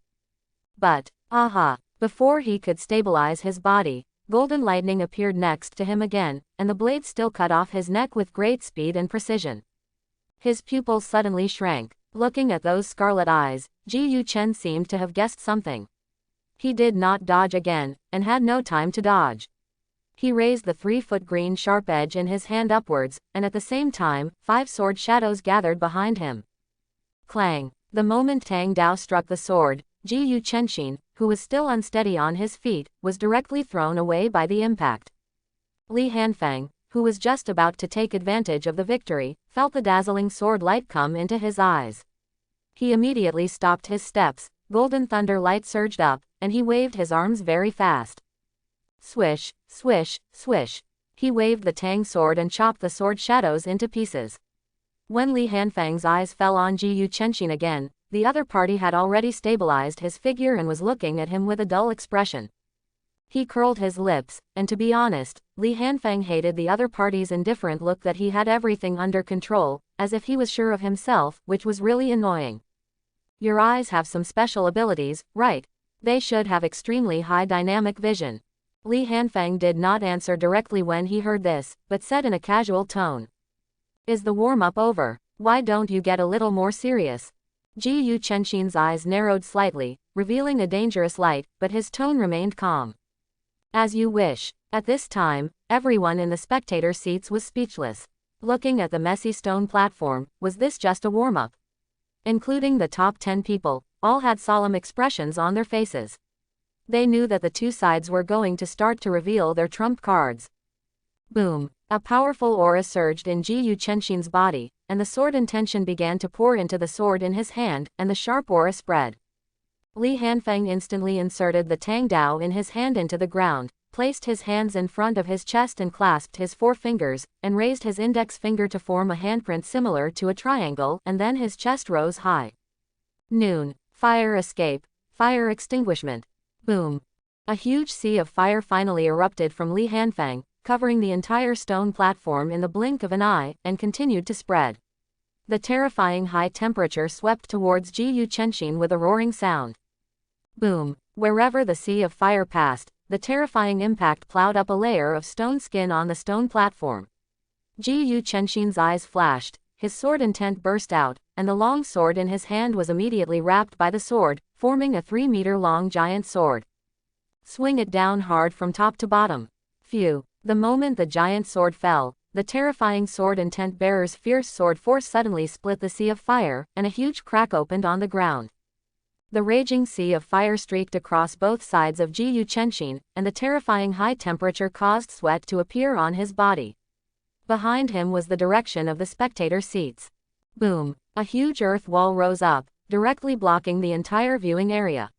But, aha! Before he could stabilize his body, golden lightning appeared next to him again, and the blade still cut off his neck with great speed and precision. His pupils suddenly shrank. Looking at those scarlet eyes, Ji Yuchen seemed to have guessed something. He did not dodge again, and had no time to dodge. He raised the 3-foot green sharp edge in his hand upwards, and at the same time, 5 sword shadows gathered behind him. Clang! The moment Tang Dao struck the sword, Ji Yuchenshin, who was still unsteady on his feet, was directly thrown away by the impact. Li Hanfang, who was just about to take advantage of the victory, felt the dazzling sword light come into his eyes. He immediately stopped his steps, golden thunder light surged up, and he waved his arms very fast. Swish, swish, swish. He waved the Tang sword and chopped the sword shadows into pieces. When Li Hanfang's eyes fell on Ji Yuchenshin again, the other party had already stabilized his figure and was looking at him with a dull expression. He curled his lips, and to be honest, Li Hanfang hated the other party's indifferent look that he had everything under control, as if he was sure of himself, which was really annoying. Your eyes have some special abilities, right? They should have extremely high dynamic vision. Li Hanfang did not answer directly when he heard this, but said in a casual tone. Is the warm-up over? Why don't you get a little more serious? Ji Yuchenshin's eyes narrowed slightly, revealing a dangerous light, but his tone remained calm. As you wish. At this time, everyone in the spectator seats was speechless. Looking at the messy stone platform, was this just a warm-up? Including the top 10 people, all had solemn expressions on their faces. They knew that the two sides were going to start to reveal their trump cards. Boom! A powerful aura surged in Ji Yuchenshin's body, and the sword intention began to pour into the sword in his hand, and the sharp aura spread. Li Hanfeng instantly inserted the Tang Dao in his hand into the ground, placed his hands in front of his chest and clasped his four fingers, and raised his index finger to form a handprint similar to a triangle, and then his chest rose high. Noon. Fire escape. Fire extinguishment. Boom. A huge sea of fire finally erupted from Li Hanfeng, covering the entire stone platform in the blink of an eye, and continued to spread. The terrifying high temperature swept towards Ji Yuchenshin with a roaring sound. Boom. Wherever the sea of fire passed, the terrifying impact plowed up a layer of stone skin on the stone platform. Ji Yuchenshin's eyes flashed, his sword intent burst out, and the long sword in his hand was immediately wrapped by the sword, forming a 3-meter-long giant sword. Swing it down hard from top to bottom. Phew. The moment the giant sword fell, the terrifying sword intent bearer's fierce sword force suddenly split the sea of fire, and a huge crack opened on the ground. The raging sea of fire streaked across both sides of Ji Yuchenshin, and the terrifying high temperature caused sweat to appear on his body. Behind him was the direction of the spectator seats. Boom! A huge earth wall rose up, directly blocking the entire viewing area.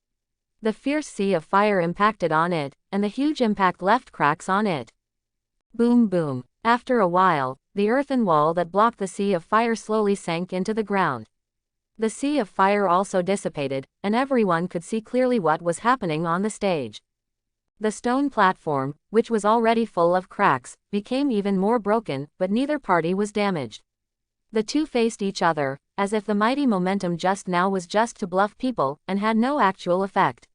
The fierce sea of fire impacted on it, and the huge impact left cracks on it. Boom boom. After a while, the earthen wall that blocked the sea of fire slowly sank into the ground. The sea of fire also dissipated, and everyone could see clearly what was happening on the stage. The stone platform, which was already full of cracks, became even more broken, but neither party was damaged. The two faced each other, as if the mighty momentum just now was just to bluff people, and had no actual effect.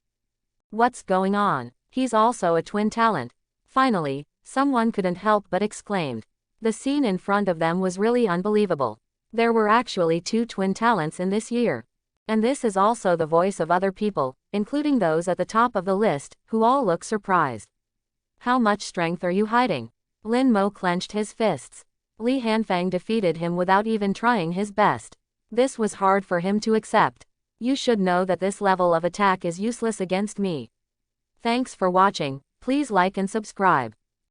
What's going on? He's also a twin talent. Finally, someone couldn't help but exclaimed. The scene in front of them was really unbelievable. There were actually two twin talents in this year. And this is also the voice of other people, including those at the top of the list, who all look surprised. How much strength are you hiding? Lin Mo clenched his fists. Li Hanfeng defeated him without even trying his best. This was hard for him to accept. You should know that this level of attack is useless against me. Thanks for watching. Please like and subscribe.